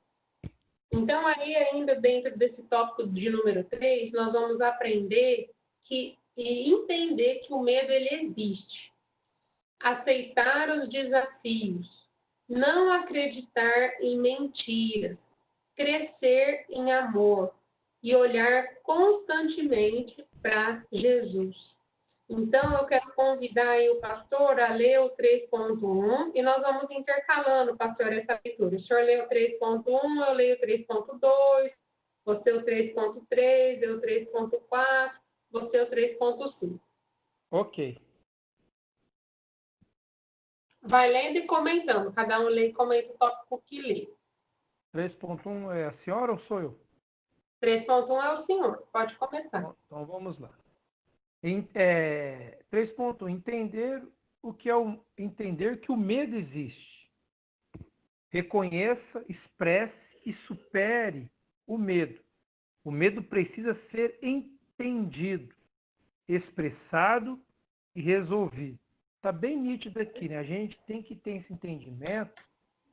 Então, aí ainda dentro desse tópico de número 3, nós vamos aprender e entender que o medo ele existe. Aceitar os desafios, não acreditar em mentiras, crescer em amor e olhar constantemente para Jesus. Então, eu quero convidar aí o pastor a ler o 3.1 e nós vamos intercalando, pastor, essa leitura. O senhor lê o 3.1, eu leio o 3.2, você o 3.3, eu o 3.4, você o 3.5. Ok. Vai lendo e comentando. Cada um lê e comenta o tópico que lê. 3.1 é a senhora ou sou eu? 3.1 é o senhor. Pode começar. Então vamos lá. 3.1. Entender que o medo existe. Reconheça, expresse e supere o medo. O medo precisa ser entendido, expressado e resolvido. está bem nítido aqui, né? A gente tem que ter esse entendimento.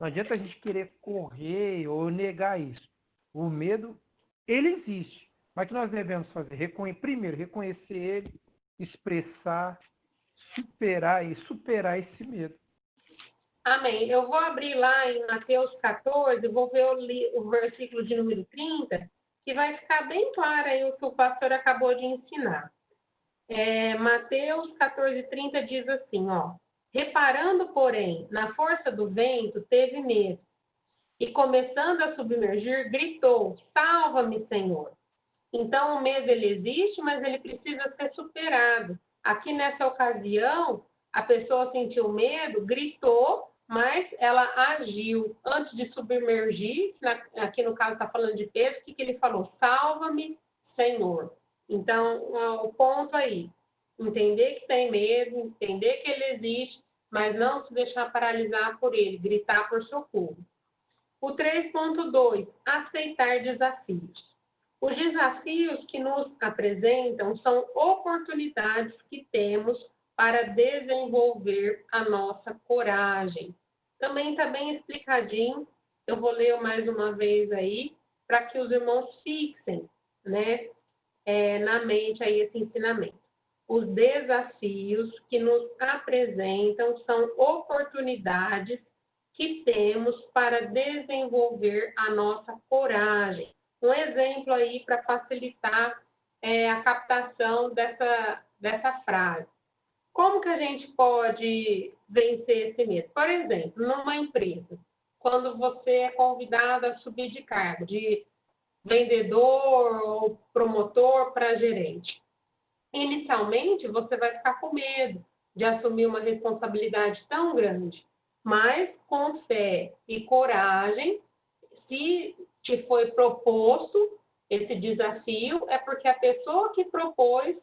Não adianta a gente querer correr ou negar isso. O medo, ele existe. Mas o que nós devemos fazer? Primeiro, reconhecer ele, expressar, superar esse medo. Amém. Eu vou abrir lá em Mateus 14, vou ver o versículo de número 30, que vai ficar bem claro aí o que o pastor acabou de ensinar. Mateus 14:30 diz assim, ó: reparando, porém, na força do vento, teve medo, e começando a submergir, gritou: salva-me, Senhor. Então, o medo, ele existe, mas ele precisa ser superado. Aqui, nessa ocasião, a pessoa sentiu medo, gritou, mas ela agiu. Antes de submergir, aqui no caso está falando de Pedro, o que ele falou? Salva-me, Senhor. Então, o ponto aí, entender que tem medo, entender que ele existe, mas não se deixar paralisar por ele, gritar por socorro. O 3.2, aceitar desafios. Os desafios que nos apresentam são oportunidades que temos para desenvolver a nossa coragem. Também está bem explicadinho, eu vou ler mais uma vez aí, para que os irmãos fixem, né, na mente aí esse ensinamento. Os desafios que nos apresentam são oportunidades que temos para desenvolver a nossa coragem. Um exemplo aí para facilitar a captação dessa frase. Como que a gente pode vencer esse medo? Por exemplo, numa empresa, quando você é convidado a subir de cargo, de vendedor ou promotor para gerente. Inicialmente, você vai ficar com medo de assumir uma responsabilidade tão grande, mas com fé e coragem, se te foi proposto esse desafio, é porque a pessoa que propôs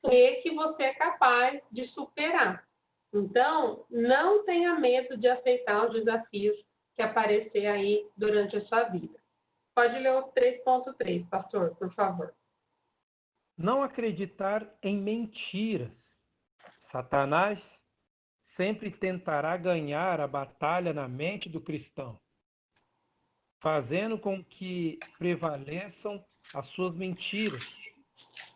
crê que você é capaz de superar. Então, não tenha medo de aceitar os desafios que aparecer aí durante a sua vida. Pode ler o 3.3, pastor, por favor. Não acreditar em mentiras. Satanás sempre tentará ganhar a batalha na mente do cristão, fazendo com que prevaleçam as suas mentiras.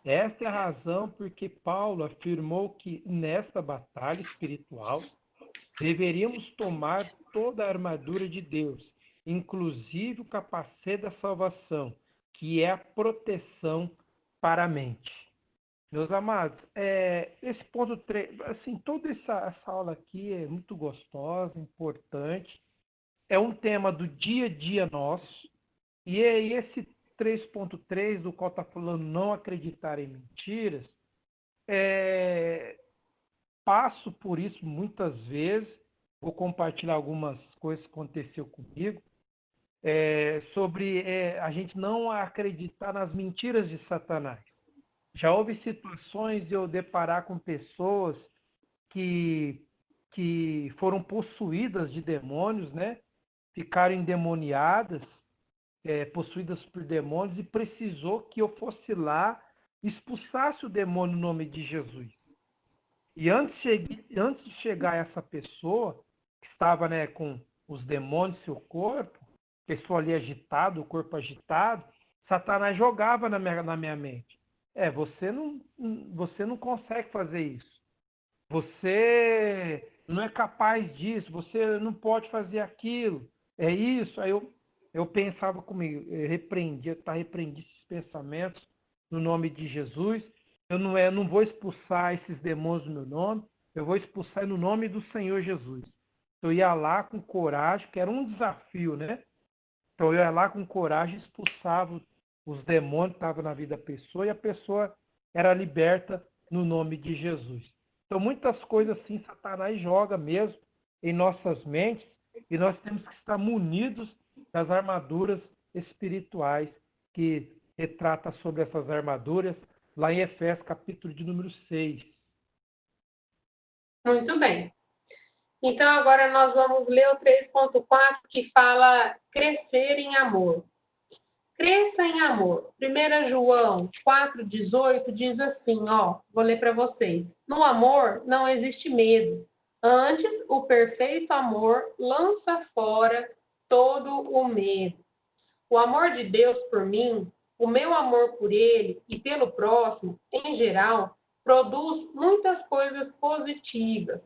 Esta é a razão porque Paulo afirmou que nesta batalha espiritual deveríamos tomar toda a armadura de Deus, inclusive o capacete da salvação, que é a proteção para a mente. Meus amados, esse ponto 3, assim, toda essa aula aqui é muito gostosa, importante, é um tema do dia a dia nosso, e esse 3.3, do qual está falando não acreditar em mentiras, passo por isso muitas vezes, vou compartilhar algumas coisas que aconteceu comigo, sobre a gente não acreditar nas mentiras de Satanás. Já houve situações de eu deparar com pessoas que foram possuídas de demônios, né? Ficaram endemoniadas, possuídas por demônios, e precisou que eu fosse lá e expulsasse o demônio no nome de Jesus. E antes de chegar essa pessoa, que estava, né, com os demônios em seu corpo, pessoa ali agitada, o corpo agitado, Satanás jogava na minha mente. Você não consegue fazer isso. Você não é capaz disso, você não pode fazer aquilo. É isso. Aí eu pensava comigo, eu repreendi esses pensamentos no nome de Jesus. Eu não vou expulsar esses demônios no meu nome, eu vou expulsar no nome do Senhor Jesus. Eu ia lá com coragem, que era um desafio, né? Então eu ia lá com coragem, expulsava os demônios que estavam na vida da pessoa, e a pessoa era liberta no nome de Jesus. Então muitas coisas assim Satanás joga mesmo em nossas mentes, e nós temos que estar munidos das armaduras espirituais, que retrata sobre essas armaduras lá em Efésios, capítulo de número 6. Muito bem. Então, agora nós vamos ler o 3.4, que fala crescer em amor. Cresça em amor. 1 João 4,18 diz assim, vou ler para vocês. No amor não existe medo, Antes, o perfeito amor lança fora todo o medo. O amor de Deus por mim, o meu amor por Ele e pelo próximo, em geral, produz muitas coisas positivas.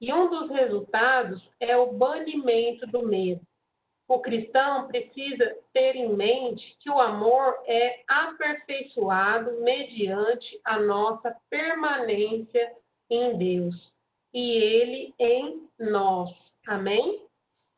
E um dos resultados é o banimento do medo. O cristão precisa ter em mente que o amor é aperfeiçoado mediante a nossa permanência em Deus e Ele em nós. Amém?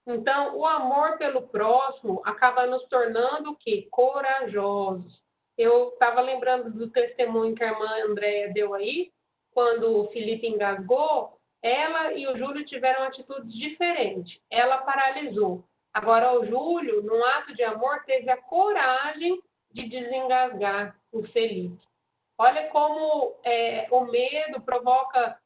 Então, o amor pelo próximo acaba nos tornando o quê? Corajosos. Eu estava lembrando do testemunho que a irmã Andréia deu aí, quando o Felipe engasgou, ela e o Júlio tiveram atitudes diferentes. Ela paralisou. Agora, o Júlio, num ato de amor, teve a coragem de desengasgar o Felipe. Olha como o medo provoca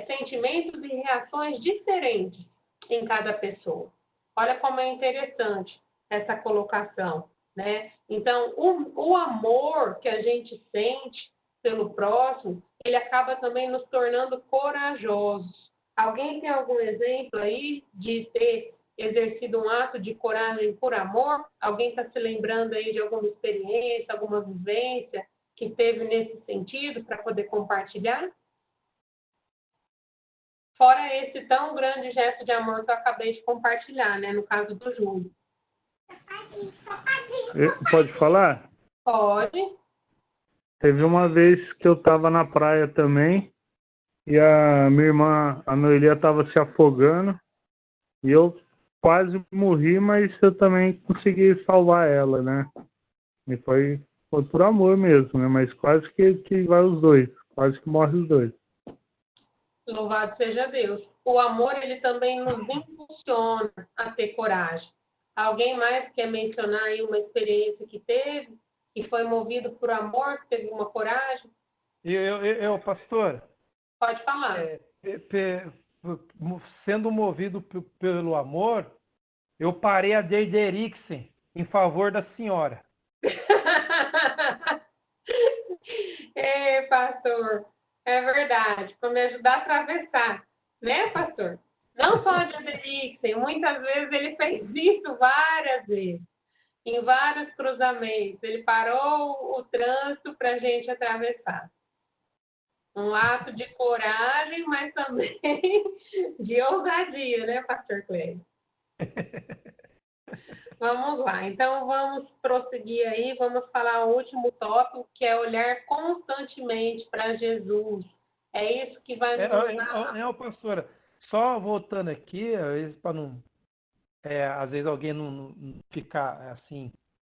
sentimentos e reações diferentes em cada pessoa. Olha como é interessante essa colocação, né? Então, o amor que a gente sente pelo próximo, ele acaba também nos tornando corajosos. Alguém tem algum exemplo aí de ter exercido um ato de coragem por amor? Alguém está se lembrando aí de alguma experiência, alguma vivência que teve nesse sentido para poder compartilhar? Fora esse tão grande gesto de amor que eu acabei de compartilhar, né? No caso do Júlio. Pode falar? Pode. Teve uma vez que eu estava na praia também e a minha irmã, a Noelia, estava se afogando e eu quase morri, mas eu também consegui salvar ela, né? E foi por amor mesmo, né? Mas quase que vai os dois, quase que morre os dois. Louvado seja Deus. O amor, ele também nos impulsiona a ter coragem. Alguém mais quer mencionar aí uma experiência que teve, que foi movido por amor, que teve uma coragem? Pastor, Pode falar. Sendo movido pelo amor, eu parei a J.J. Erickson em favor da senhora. Ei, pastor, é verdade, para me ajudar a atravessar, né, pastor? Não só a Dixon, muitas vezes ele fez isso várias vezes, em vários cruzamentos. Ele parou o trânsito para a gente atravessar. Um ato de coragem, mas também de ousadia, né, pastor Cleide? Vamos lá, então vamos prosseguir aí, vamos falar o último tópico, que é olhar constantemente para Jesus. É isso que vai nos dar... Pastora, só voltando aqui, às vezes para não... às vezes alguém não ficar assim,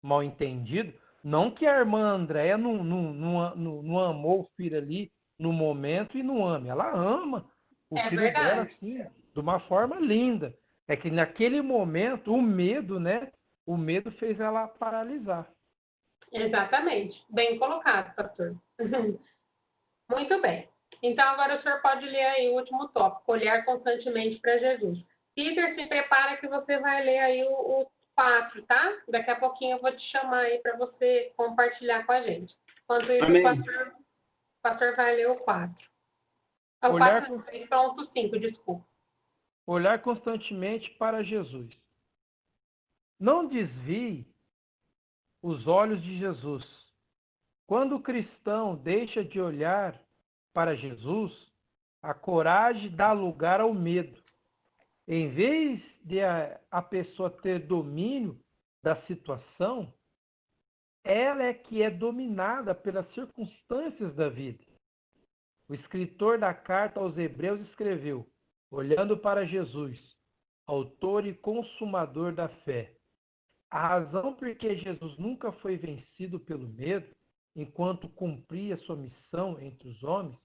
mal entendido, não que a irmã Andréia não amou o filho ali no momento e não ame. Ela ama o filho dela, assim, de uma forma linda. É que naquele momento, o medo, né? O medo fez ela paralisar. Exatamente. Bem colocado, pastor. Muito bem. Então, agora o senhor pode ler aí o último tópico, olhar constantemente para Jesus. Peter, se prepara que você vai ler aí o 4, tá? Daqui a pouquinho eu vou te chamar aí para você compartilhar com a gente. Enquanto isso, o pastor vai ler o 4. O 4 pronto, 5, desculpa. Olhar constantemente para Jesus. Não desvie os olhos de Jesus. Quando o cristão deixa de olhar para Jesus, a coragem dá lugar ao medo. Em vez de a pessoa ter domínio da situação, ela é que é dominada pelas circunstâncias da vida. O escritor da carta aos Hebreus escreveu: olhando para Jesus, autor e consumador da fé. A razão por que Jesus nunca foi vencido pelo medo, enquanto cumpria sua missão entre os homens,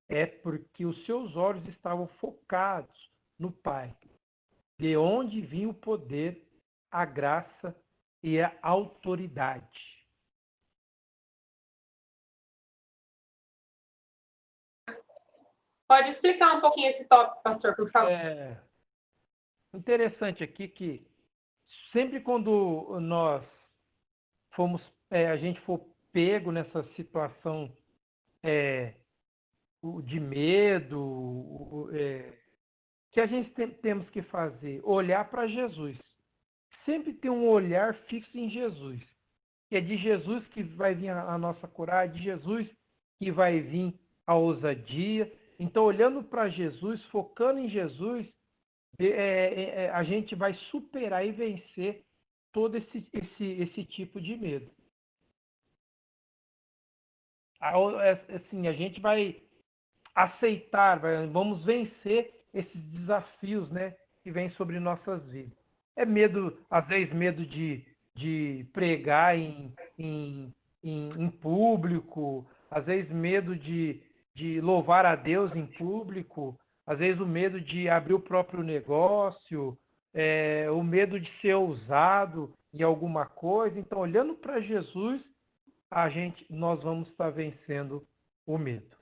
é porque os seus olhos estavam focados no Pai, de onde vinha o poder, a graça e a autoridade. Pode explicar um pouquinho esse tópico, pastor, por favor? É interessante aqui que sempre quando nós a gente for pego nessa situação de medo, que a gente temos que fazer? Olhar para Jesus. Sempre ter um olhar fixo em Jesus. Que é de Jesus que vai vir a nossa coragem, de Jesus que vai vir a ousadia. Então, olhando para Jesus, focando em Jesus, a gente vai superar e vencer todo esse tipo de medo. Assim, a gente vai aceitar, vamos vencer esses desafios, né, que vêm sobre nossas vidas. É medo, às vezes medo de pregar em público, às vezes medo de louvar a Deus em público, às vezes o medo de abrir o próprio negócio, o medo de ser ousado em alguma coisa. Então, olhando para Jesus, nós vamos estar vencendo o medo.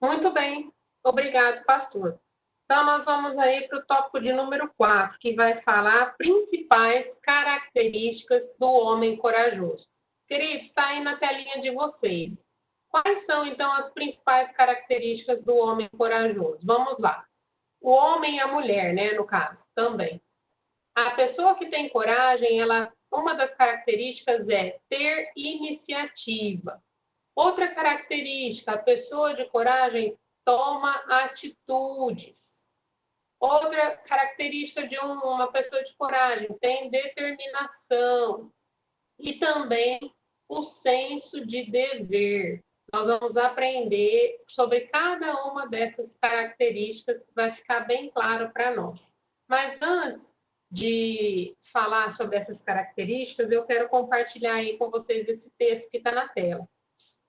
Muito bem. Obrigado, pastor. Então, nós vamos aí para o tópico de número 4, que vai falar principais características do homem corajoso. Queridos, está aí na telinha de vocês. Quais são, então, as principais características do homem corajoso? Vamos lá. O homem e a mulher, né, no caso, também. A pessoa que tem coragem, uma das características é ter iniciativa. Outra característica, a pessoa de coragem toma atitudes. Outra característica de uma pessoa de coragem tem determinação e também o senso de dever. Nós vamos aprender sobre cada uma dessas características, que vai ficar bem claro para nós. Mas antes de falar sobre essas características, eu quero compartilhar aí com vocês esse texto que está na tela.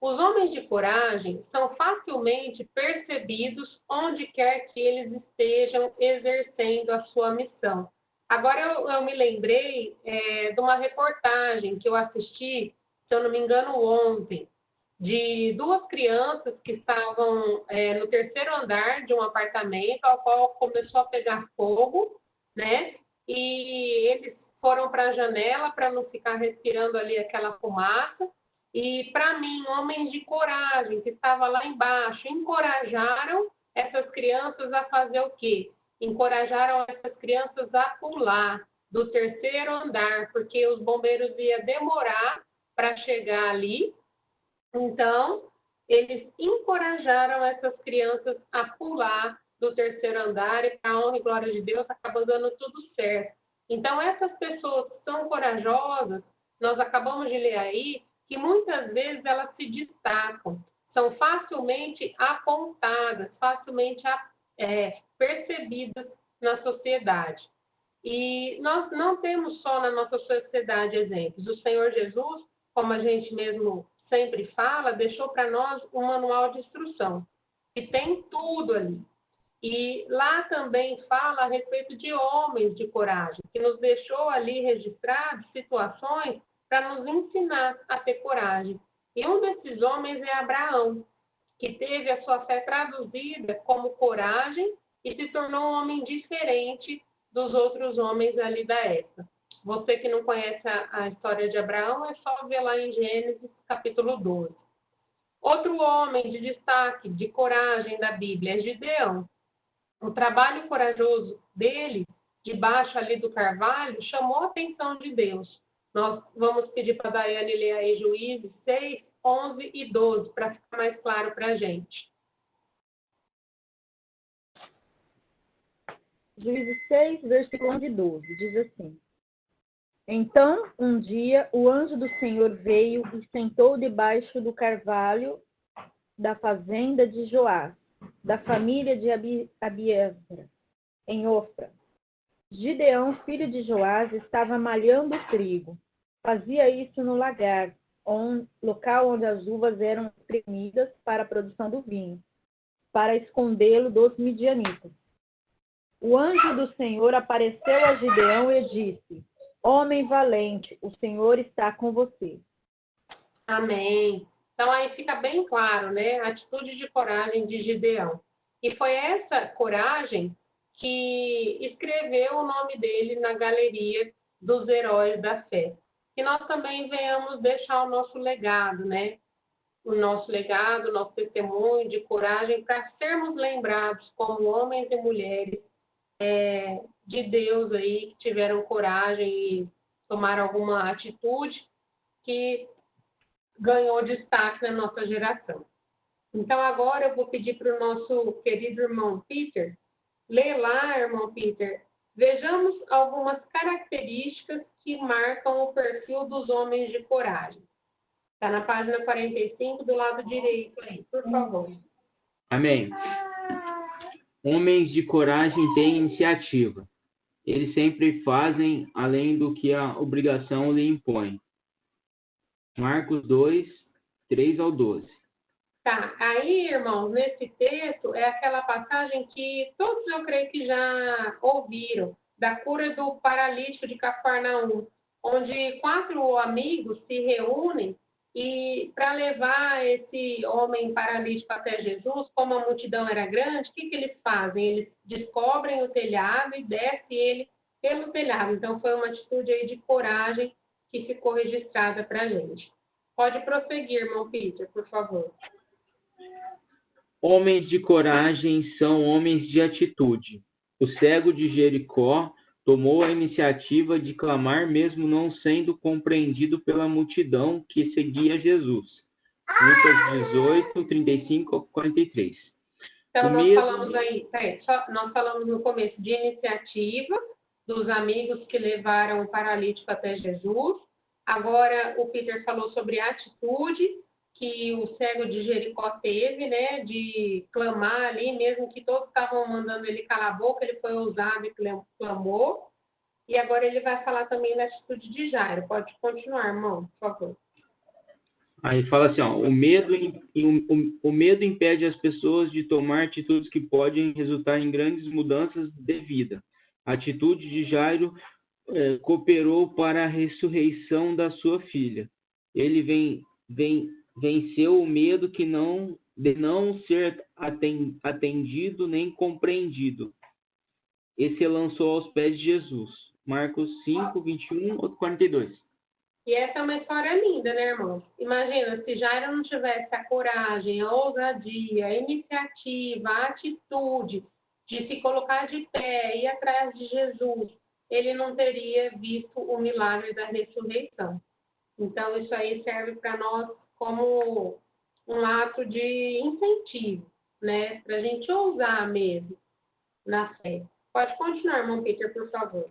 Os homens de coragem são facilmente percebidos onde quer que eles estejam exercendo a sua missão. Agora eu me lembrei de uma reportagem que eu assisti, se eu não me engano, ontem, de duas crianças que estavam no terceiro andar de um apartamento, ao qual começou a pegar fogo, né? E eles foram para a janela para não ficar respirando ali aquela fumaça. E, para mim, homens de coragem que estavam lá embaixo encorajaram essas crianças a fazer o quê? Encorajaram essas crianças a pular do terceiro andar, porque os bombeiros iam demorar para chegar ali. Então, eles encorajaram essas crianças a pular do terceiro andar e, para a honra e glória de Deus, acabou dando tudo certo. Então, essas pessoas que são corajosas, nós acabamos de ler aí, que muitas vezes elas se destacam, são facilmente apontadas, facilmente percebidas na sociedade. E nós não temos só na nossa sociedade exemplos. O Senhor Jesus, como a gente mesmo sempre fala, deixou para nós um manual de instrução, que tem tudo ali. E lá também fala a respeito de homens de coragem, que nos deixou ali registrados situações para nos ensinar a ter coragem. E um desses homens é Abraão, que teve a sua fé traduzida como coragem e se tornou um homem diferente dos outros homens ali da época. Você que não conhece a história de Abraão, é só ver lá em Gênesis, capítulo 12. Outro homem de destaque, de coragem da Bíblia, é Gideão. O trabalho corajoso dele, debaixo ali do carvalho, chamou a atenção de Deus. Nós vamos pedir para a Daiane ler aí Juízes 6, 11 e 12, para ficar mais claro para a gente. Juízes 6, versículo 11 e 12, diz assim: Então, um dia, o anjo do Senhor veio e sentou debaixo do carvalho da fazenda de Joás, da família de Abiezra, em Ofra. Gideão, filho de Joás, estava malhando trigo. Fazia isso no lagar, local onde as uvas eram espremidas para a produção do vinho, para escondê-lo dos midianitas. O anjo do Senhor apareceu a Gideão e disse: Homem valente, o Senhor está com você. Amém. Então, aí fica bem claro, né? A atitude de coragem de Gideão. E foi essa coragem que escreveu o nome dele na galeria dos heróis da fé. Que nós também venhamos deixar o nosso legado, né? O nosso legado, o nosso testemunho de coragem, para sermos lembrados como homens e mulheres de Deus aí, que tiveram coragem e tomaram alguma atitude que ganhou destaque na nossa geração. Então, agora eu vou pedir para o nosso querido irmão Peter ler lá, irmão Peter. Vejamos algumas características que marcam o perfil dos homens de coragem. Está na página 45, do lado direito aí, por favor. Amém. Homens de coragem têm iniciativa. Eles sempre fazem além do que a obrigação lhe impõe. Marcos 2, 3 ao 12. Tá, aí, irmãos, nesse texto é aquela passagem que todos eu creio que já ouviram, da cura do paralítico de Cafarnaum, onde 4 amigos se reúnem e para levar esse homem paralítico até Jesus, como a multidão era grande, o que eles fazem? Eles descobrem o telhado e descem ele pelo telhado. Então, foi uma atitude aí de coragem que ficou registrada para a gente. Pode prosseguir, irmão Peter, por favor. Homens de coragem são homens de atitude. O cego de Jericó tomou a iniciativa de clamar mesmo não sendo compreendido pela multidão que seguia Jesus. Lucas 18, 35 a 43. Então, nós falamos no começo de iniciativa dos amigos que levaram o paralítico até Jesus. Agora, o Peter falou sobre a atitude que o cego de Jericó teve, né, de clamar ali, mesmo que todos estavam mandando ele calar a boca, ele foi ousado e clamou. E agora ele vai falar também da atitude de Jairo. Pode continuar, irmão, por favor. Aí fala assim, ó, o medo impede as pessoas de tomar atitudes que podem resultar em grandes mudanças de vida. A atitude de Jairo cooperou para a ressurreição da sua filha. Ele venceu o medo de não ser atendido nem compreendido. E se lançou aos pés de Jesus. Marcos 5, 21 ou 42. E essa é uma história linda, né, irmão? Imagina, se Jairo não tivesse a coragem, a ousadia, a iniciativa, a atitude de se colocar de pé, ir atrás de Jesus, ele não teria visto o milagre da ressurreição. Então, isso aí serve para nós como um ato de incentivo, né? Para a gente ousar mesmo na fé. Pode continuar, irmão Peter, por favor.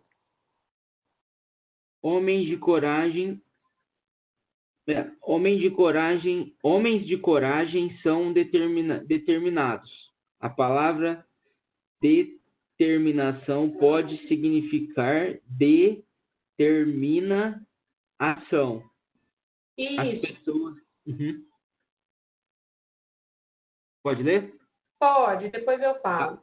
Homens de coragem são determinados. A palavra determinação pode significar determinação. Isso. As pessoas... Uhum. Pode ler? Pode, depois eu falo.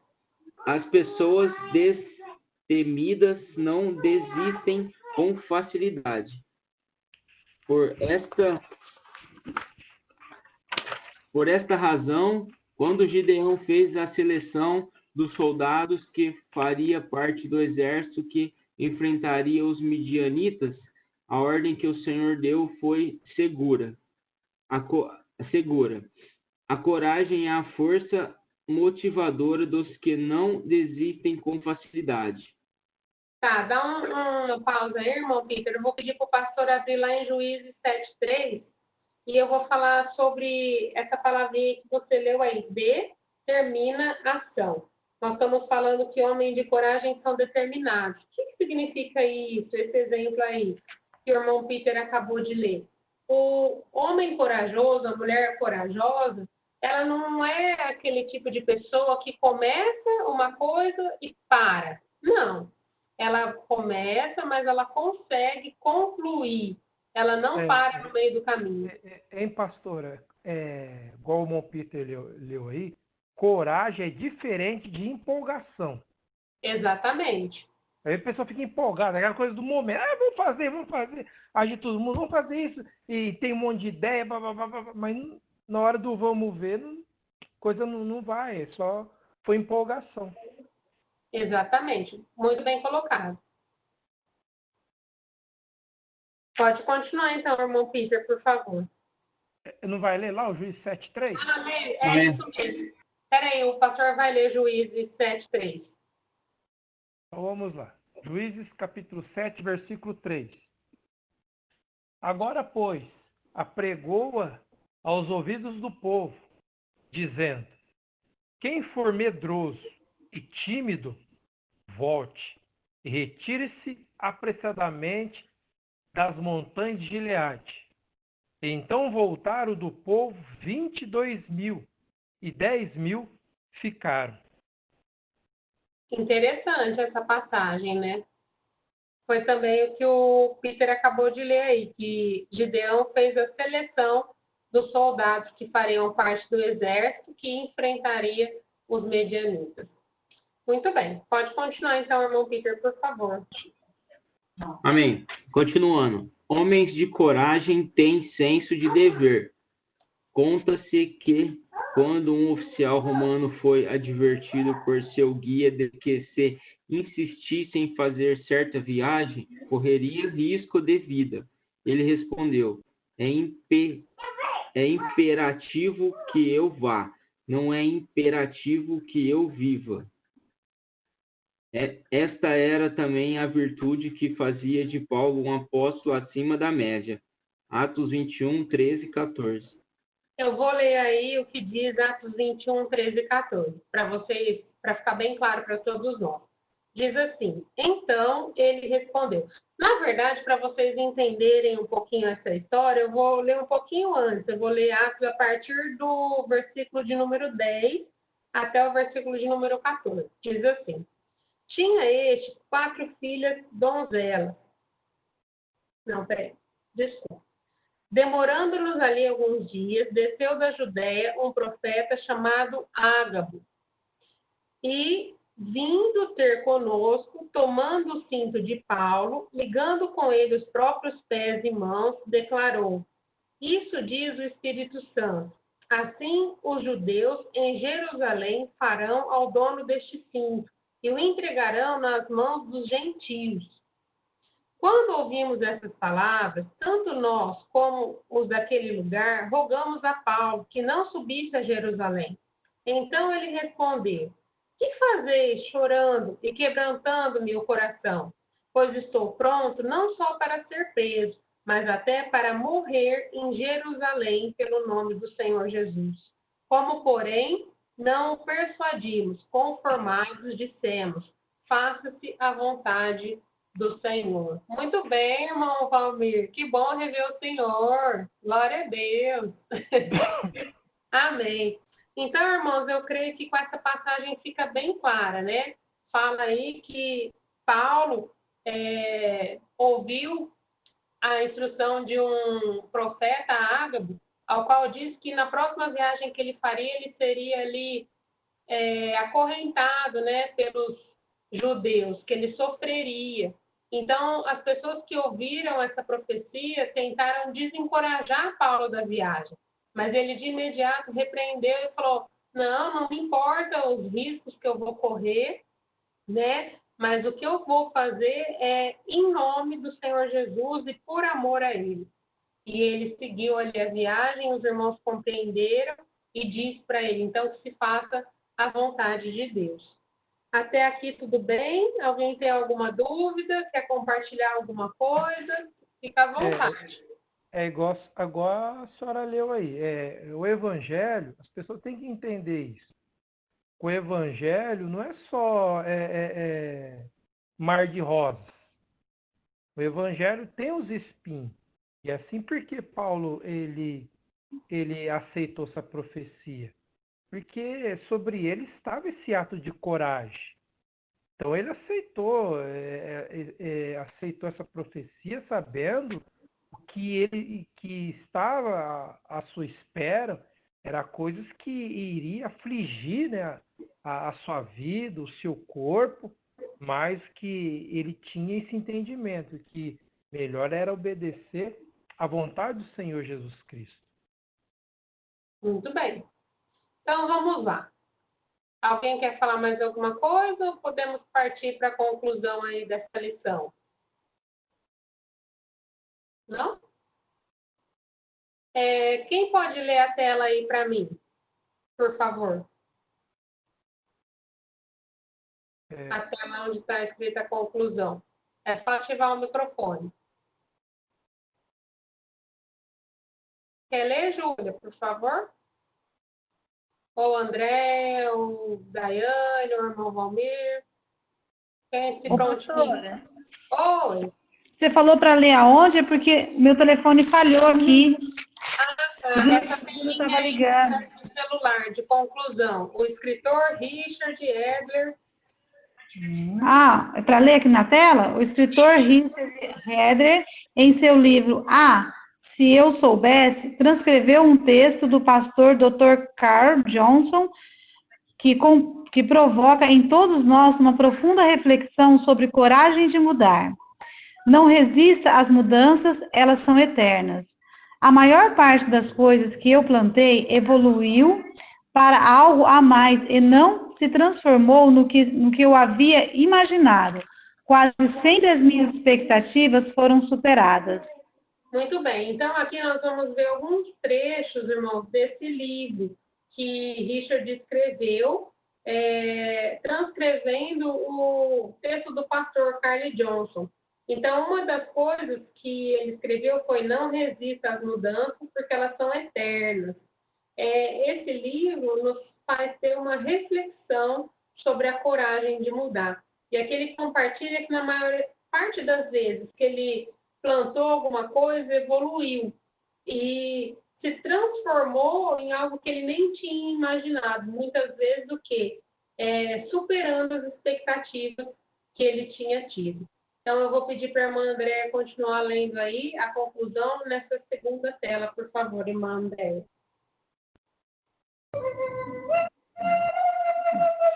As pessoas destemidas não desistem com facilidade. Por esta razão, quando Gideão fez a seleção dos soldados que faria parte do exército que enfrentaria os midianitas, a ordem que o Senhor deu foi segura. A coragem é a força motivadora dos que não desistem com facilidade. Tá, dá uma pausa aí, irmão Peter. Eu vou pedir para o pastor abrir lá em Juízes 7:3 e eu vou falar sobre essa palavrinha que você leu aí, determinação. Nós estamos falando que homens de coragem são determinados. O que significa isso, esse exemplo aí que o irmão Peter acabou de ler? O homem corajoso, a mulher corajosa, ela não é aquele tipo de pessoa que começa uma coisa e para. Não. Ela começa, mas ela consegue concluir. Ela não para no meio do caminho. Hein, pastora? Igual o irmão Peter leu aí, coragem é diferente de empolgação. Exatamente. Aí a pessoa fica empolgada, aquela coisa do momento. Vamos fazer. Aí de todo mundo, vamos fazer isso. E tem um monte de ideia, mas na hora do vamos ver, coisa não vai. Só foi empolgação. Exatamente. Muito bem colocado. Pode continuar, então, irmão Peter, por favor. Não vai ler lá o Juízes 7:3? É isso mesmo. Espera aí, o pastor vai ler Juízes 7:3. Então vamos lá. Juízes capítulo 7, versículo 3. Agora, pois, apregou-a aos ouvidos do povo, dizendo: quem for medroso e tímido, volte e retire-se apressadamente das montanhas de Gileade. Então voltaram do povo 22.000, e 10.000 ficaram. Interessante essa passagem, né? Foi também o que o Peter acabou de ler aí, que Gideão fez a seleção dos soldados que fariam parte do exército que enfrentaria os medianitas. Muito bem. Pode continuar então, irmão Peter, por favor. Amém. Continuando. Homens de coragem têm senso de dever. Conta-se que, quando um oficial romano foi advertido por seu guia de que, se insistisse em fazer certa viagem, correria risco de vida, ele respondeu: é imperativo que eu vá, não é imperativo que eu viva. Esta era também a virtude que fazia de Paulo um apóstolo acima da média. Atos 21, 13 e 14. Eu vou ler aí o que diz Atos 21, 13 e 14, para vocês, para ficar bem claro para todos nós. Diz assim: então ele respondeu. Na verdade, para vocês entenderem um pouquinho essa história, eu vou ler um pouquinho antes. Eu vou ler Atos a partir do versículo de número 10 até o versículo de número 14. Diz assim: tinha este 4 filhas donzelas. Não, peraí, desculpa. Demorando-nos ali alguns dias, desceu da Judéia um profeta chamado Ágabo. E, vindo ter conosco, tomando o cinto de Paulo, ligando com ele os próprios pés e mãos, declarou: isso diz o Espírito Santo. Assim, os judeus em Jerusalém farão ao dono deste cinto e o entregarão nas mãos dos gentios. Quando ouvimos essas palavras, tanto nós como os daquele lugar, rogamos a Paulo que não subisse a Jerusalém. Então ele respondeu: que fazeis chorando e quebrantando-me o coração? Pois estou pronto não só para ser preso, mas até para morrer em Jerusalém pelo nome do Senhor Jesus. Como, porém, não o persuadimos, conformados, dissemos: faça-se a vontade do Senhor. Muito bem, irmão Valmir. Que bom rever o Senhor. Glória a Deus. Amém. Então, irmãos, eu creio que com essa passagem fica bem clara, né? Fala aí que Paulo ouviu a instrução de um profeta Ágabo, ao qual disse que na próxima viagem que ele faria, ele seria ali acorrentado, né, pelos judeus, que ele sofreria. Então, as pessoas que ouviram essa profecia tentaram desencorajar Paulo da viagem, mas ele de imediato repreendeu e falou: não me importa os riscos que eu vou correr, né? Mas o que eu vou fazer é em nome do Senhor Jesus e por amor a Ele. E ele seguiu ali a viagem, os irmãos compreenderam e disse para ele, então, que se faça a vontade de Deus. Até aqui tudo bem? Alguém tem alguma dúvida? Quer compartilhar alguma coisa? Fica à vontade. É igual a senhora leu aí. O Evangelho, as pessoas têm que entender isso. O Evangelho não é só mar de rosas. O Evangelho tem os espinhos. E assim porque Paulo ele aceitou essa profecia. Porque sobre ele estava esse ato de coragem. Então ele aceitou essa profecia sabendo que estava à sua espera era coisas que iria afligir, né, a sua vida, o seu corpo, mas que ele tinha esse entendimento que melhor era obedecer à vontade do Senhor Jesus Cristo. Muito bem. Então, vamos lá. Alguém quer falar mais alguma coisa ou podemos partir para a conclusão aí dessa lição? Não? Quem pode ler a tela aí para mim, por favor? a tela onde está escrita a conclusão. É só ativar o microfone. Quer ler, Júlia, por favor? Ou o André, ou Daiane, ou o irmão Valmir. Quem se prontinho? Oi. Você falou para ler aonde? É porque meu telefone falhou aqui. Essa Eu estava ligando. de celular, de conclusão. O escritor Richard Adler. É para ler aqui na tela? O escritor Richard Adler, em seu livro Se Eu Soubesse, transcreveu um texto do pastor Dr. Carl Johnson que provoca em todos nós uma profunda reflexão sobre coragem de mudar. Não resista às mudanças, elas são eternas. A maior parte das coisas que eu plantei evoluiu para algo a mais e não se transformou no que eu havia imaginado. Quase sempre as minhas expectativas foram superadas. Muito bem. Então, aqui nós vamos ver alguns trechos, irmãos, desse livro que Richard escreveu, transcrevendo o texto do pastor Carl Johnson. Então, uma das coisas que ele escreveu foi: não resista às mudanças, porque elas são eternas. Esse livro nos faz ter uma reflexão sobre a coragem de mudar. E aqui ele compartilha que, na maior parte das vezes que ele plantou alguma coisa, evoluiu e se transformou em algo que ele nem tinha imaginado. Muitas vezes o quê? Superando as expectativas que ele tinha tido. Então, eu vou pedir para a irmã Andréa continuar lendo aí a conclusão nessa segunda tela, por favor, irmã Andréa.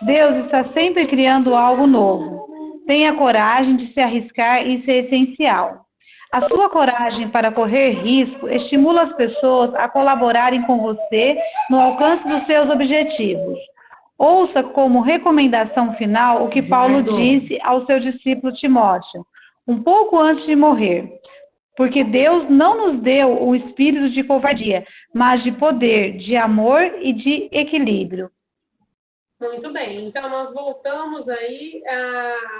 Deus está sempre criando algo novo. Tenha coragem de se arriscar, isso é essencial. A sua coragem para correr risco estimula as pessoas a colaborarem com você no alcance dos seus objetivos. Ouça como recomendação final o que Paulo disse ao seu discípulo Timóteo, um pouco antes de morrer. Porque Deus não nos deu o espírito de covardia, mas de poder, de amor e de equilíbrio. Muito bem. Então, nós voltamos aí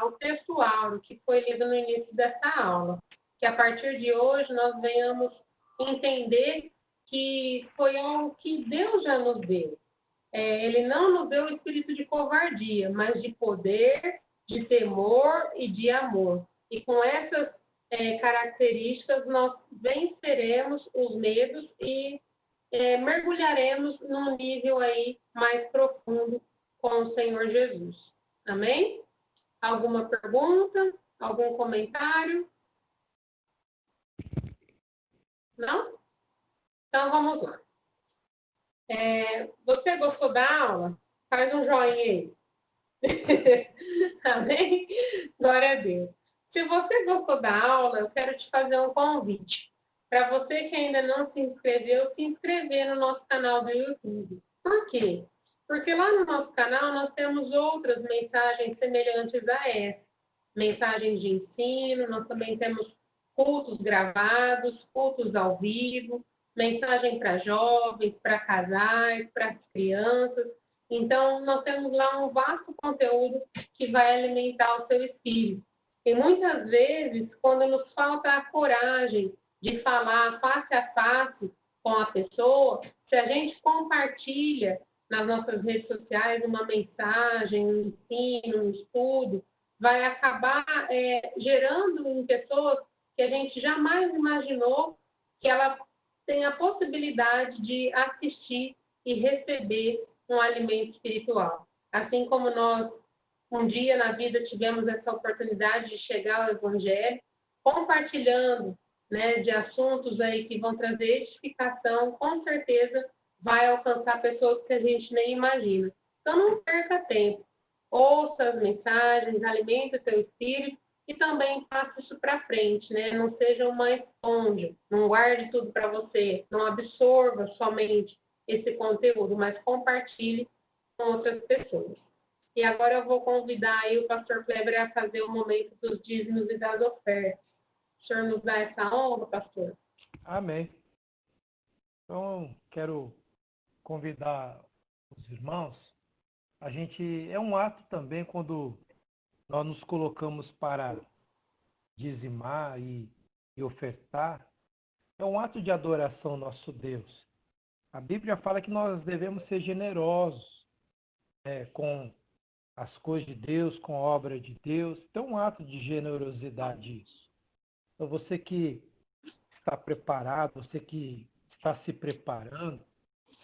ao texto áureo que foi lido no início dessa aula. Que a partir de hoje nós venhamos entender que foi algo que Deus já nos deu. Ele não nos deu o espírito de covardia, mas de poder, de temor e de amor. E com essas características nós venceremos os medos e mergulharemos num nível aí mais profundo com o Senhor Jesus. Amém? Alguma pergunta? Algum comentário? Não? Então vamos lá. Você gostou da aula? Faz um joinha aí. Amém? Glória a Deus. Se você gostou da aula, eu quero te fazer um convite. Para você que ainda não se inscreveu, se inscrever no nosso canal do YouTube. Por quê? Porque lá no nosso canal nós temos outras mensagens semelhantes a essa. Mensagens de ensino, nós também temos cultos gravados, cultos ao vivo, mensagem para jovens, para casais, para crianças. Então, nós temos lá um vasto conteúdo que vai alimentar o seu espírito. E muitas vezes, quando nos falta a coragem de falar face a face com a pessoa, se a gente compartilha nas nossas redes sociais uma mensagem, um ensino, um estudo, vai acabar gerando em pessoas que a gente jamais imaginou que ela tem a possibilidade de assistir e receber um alimento espiritual. Assim como nós, um dia na vida, tivemos essa oportunidade de chegar ao Evangelho, compartilhando, de assuntos aí que vão trazer edificação, com certeza vai alcançar pessoas que a gente nem imagina. Então, não perca tempo. Ouça as mensagens, alimente o seu espírito e também passe isso para frente, Não seja uma esponja, não guarde tudo para você, não absorva somente esse conteúdo, mas compartilhe com outras pessoas. E agora eu vou convidar aí o pastor Kleber a fazer o momento dos dízimos e das ofertas. O senhor nos dá essa honra, pastor? Amém. Então, quero convidar os irmãos. É um ato também quando nós nos colocamos para dizimar e ofertar, é um ato de adoração ao nosso Deus. A Bíblia fala que nós devemos ser generosos, com as coisas de Deus, com a obra de Deus. Então, um ato de generosidade isso. Então, você que está preparado, você que está se preparando,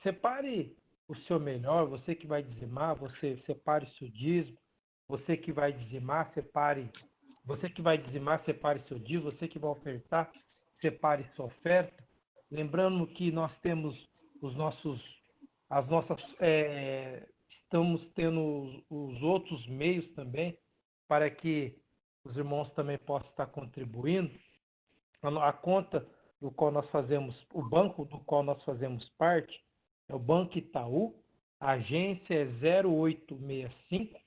separe o seu melhor. Você que vai dizimar, você separe o seu dízimo. Você que vai dizimar, separe. Você que vai dizimar, separe seu dízimo. Você que vai ofertar, separe sua oferta. Lembrando que nós temos estamos tendo os outros meios também para que os irmãos também possam estar contribuindo. A conta do qual nós fazemos, o banco do qual nós fazemos parte, é o Banco Itaú, a agência é 0865,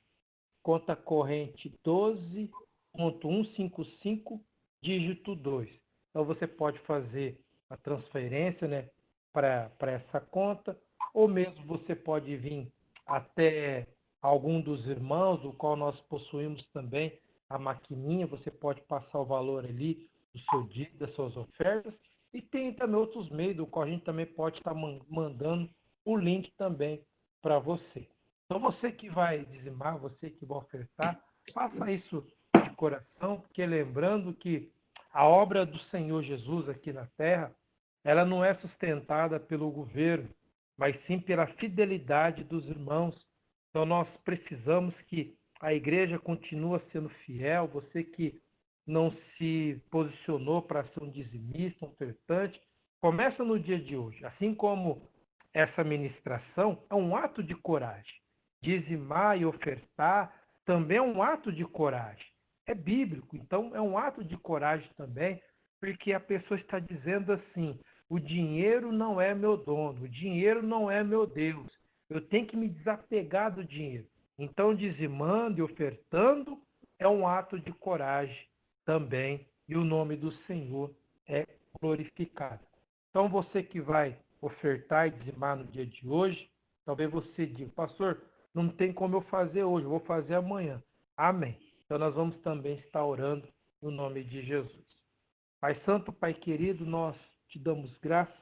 conta corrente 12.155, dígito 2. Então você pode fazer a transferência, né, para essa conta, ou mesmo você pode vir até algum dos irmãos, do qual nós possuímos também a maquininha, você pode passar o valor ali do seu dízimo, das suas ofertas, e tem também outros meios, do qual a gente também pode estar mandando o link também para você. Então você que vai dizimar, você que vai ofertar, faça isso de coração, porque lembrando que a obra do Senhor Jesus aqui na terra, ela não é sustentada pelo governo, mas sim pela fidelidade dos irmãos. Então nós precisamos que a igreja continue sendo fiel. Você que não se posicionou para ser um dizimista, um ofertante, começa no dia de hoje. Assim como essa ministração é um ato de coragem. Dizimar e ofertar também é um ato de coragem. É bíblico, então é um ato de coragem também, porque a pessoa está dizendo assim: o dinheiro não é meu dono, o dinheiro não é meu Deus. Eu tenho que me desapegar do dinheiro. Então, dizimando e ofertando é um ato de coragem também, e o nome do Senhor é glorificado. Então, você que vai ofertar e dizimar no dia de hoje, talvez você diga: pastor, não tem como eu fazer hoje, eu vou fazer amanhã. Amém. Então, nós vamos também estar orando no nome de Jesus. Pai Santo, Pai querido, nós te damos graças,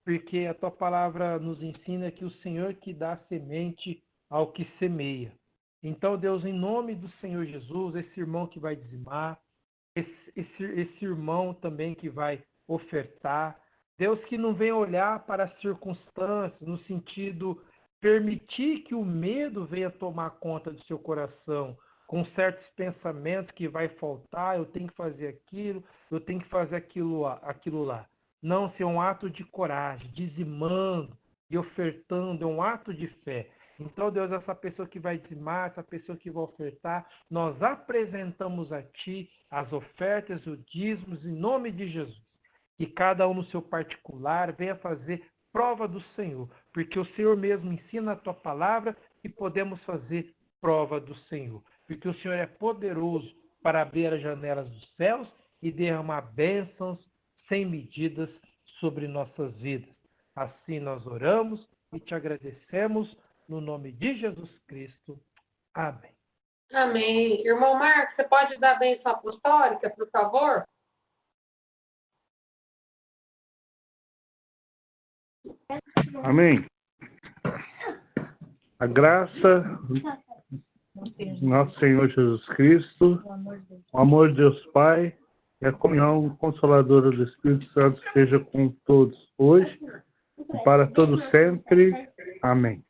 porque a tua palavra nos ensina que o Senhor que dá semente ao que semeia. Então, Deus, em nome do Senhor Jesus, esse irmão que vai dizimar, esse irmão também que vai ofertar, Deus, que não venha olhar para as circunstâncias, no sentido permitir que o medo venha tomar conta do seu coração, com certos pensamentos que vai faltar, eu tenho que fazer aquilo, eu tenho que fazer aquilo lá. Não, ser um ato de coragem, dizimando e ofertando, é um ato de fé. Então, Deus, essa pessoa que vai dizimar, essa pessoa que vai ofertar, nós apresentamos a Ti as ofertas, os dízimos, em nome de Jesus. Que cada um no seu particular venha fazer prova do Senhor, porque o Senhor mesmo ensina a Tua palavra e podemos fazer prova do Senhor. Porque o Senhor é poderoso para abrir as janelas dos céus e derramar bênçãos sem medidas sobre nossas vidas. Assim nós oramos e te agradecemos no nome de Jesus Cristo. Amém. Amém. Irmão Marcos, você pode dar a bênção apostólica, por favor? Amém. A graça do nosso Senhor Jesus Cristo, o amor de Deus Pai e a comunhão consoladora do Espírito Santo seja com todos hoje e para todos sempre. Amém.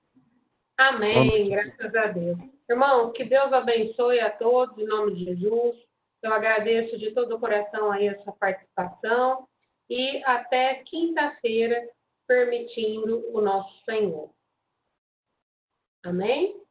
Amém. Graças a Deus. Irmão, que Deus abençoe a todos, em nome de Jesus. Eu agradeço de todo o coração aí a sua participação e até quinta-feira, permitindo o nosso Senhor. Amém?